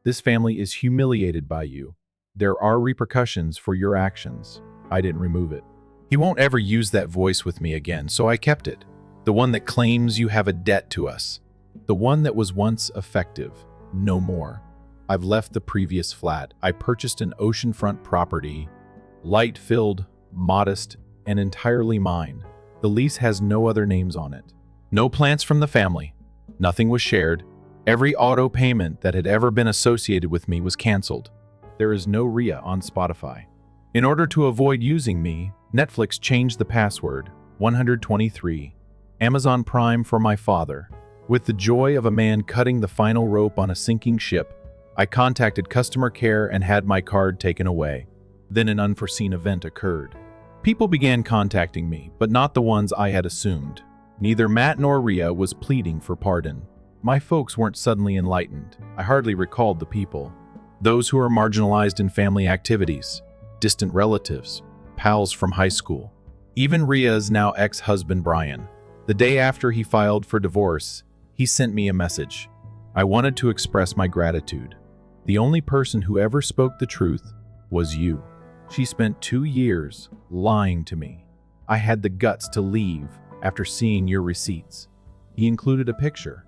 This family is humiliated by you. There are repercussions for your actions. I didn't remove it. He won't ever use that voice with me again, so I kept it. The one that claims you have a debt to us. The one that was once effective. No more. I've left the previous flat. I purchased an oceanfront property, light-filled, modest, and entirely mine. The lease has no other names on it. No plants from the family. Nothing was shared. Every auto payment that had ever been associated with me was canceled. There is no Rhea on Spotify. In order to avoid using me, Netflix changed the password, 123, Amazon Prime for my father. With the joy of a man cutting the final rope on a sinking ship, I contacted customer care and had my card taken away. Then an unforeseen event occurred. People began contacting me, but not the ones I had assumed. Neither Matt nor Rhea was pleading for pardon. My folks weren't suddenly enlightened. I hardly recalled the people. Those who are marginalized in family activities, distant relatives, pals from high school. Even Rhea's now ex-husband Brian. The day after he filed for divorce, he sent me a message. I wanted to express my gratitude. The only person who ever spoke the truth was you. She spent 2 years lying to me. I had the guts to leave after seeing your receipts. He included a picture.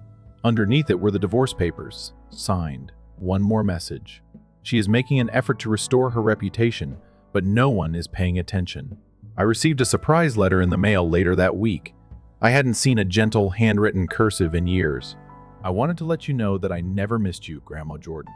Underneath it were the divorce papers, signed. One more message. She is making an effort to restore her reputation, but no one is paying attention. I received a surprise letter in the mail later that week. I hadn't seen a gentle, handwritten cursive in years. I wanted to let you know that I never missed you, Grandma Jordan.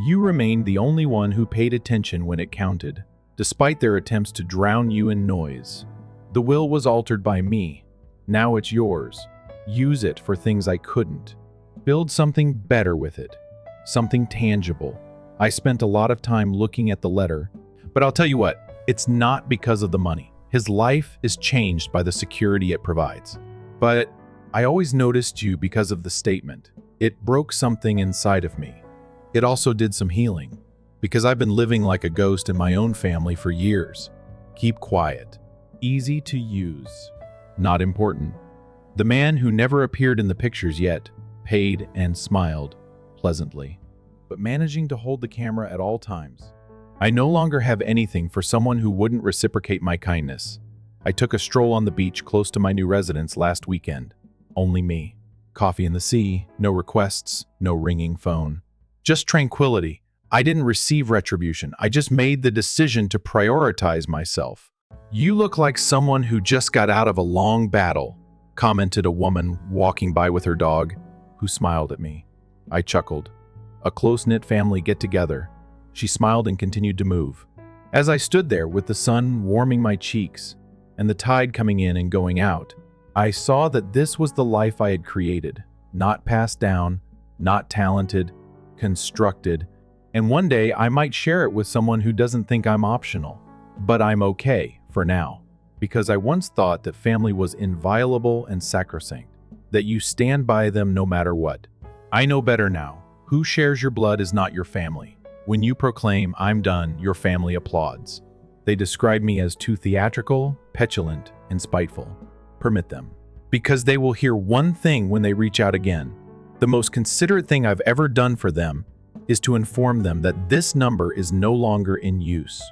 You remained the only one who paid attention when it counted, despite their attempts to drown you in noise. The will was altered by me. Now it's yours. Use it for things I couldn't. Build something better with it. Something tangible. I spent a lot of time looking at the letter, but I'll tell you what, it's not because of the money. His life is changed by the security it provides. But I always noticed you because of the statement. It broke something inside of me. It also did some healing, because I've been living like a ghost in my own family for years. Keep quiet. Easy to use. Not important. The man who never appeared in the pictures yet paid and smiled pleasantly, but managing to hold the camera at all times. I no longer have anything for someone who wouldn't reciprocate my kindness. I took a stroll on the beach close to my new residence last weekend. Only me. Coffee in the sea, no requests, no ringing phone. Just tranquility. I didn't receive retribution. I just made the decision to prioritize myself. You look like someone who just got out of a long battle, commented a woman walking by with her dog, who smiled at me. I chuckled. A close-knit family get-together. She smiled and continued to move. As I stood there with the sun warming my cheeks and the tide coming in and going out, I saw that this was the life I had created, not passed down, not talented, constructed, and one day I might share it with someone who doesn't think I'm optional. But I'm okay for now, because I once thought that family was inviolable and sacrosanct, that you stand by them no matter what. I know better now. Who shares your blood is not your family. When you proclaim, "I'm done," your family applauds. They describe me as too theatrical, petulant, and spiteful. Permit them. Because they will hear one thing when they reach out again. The most considerate thing I've ever done for them is to inform them that this number is no longer in use.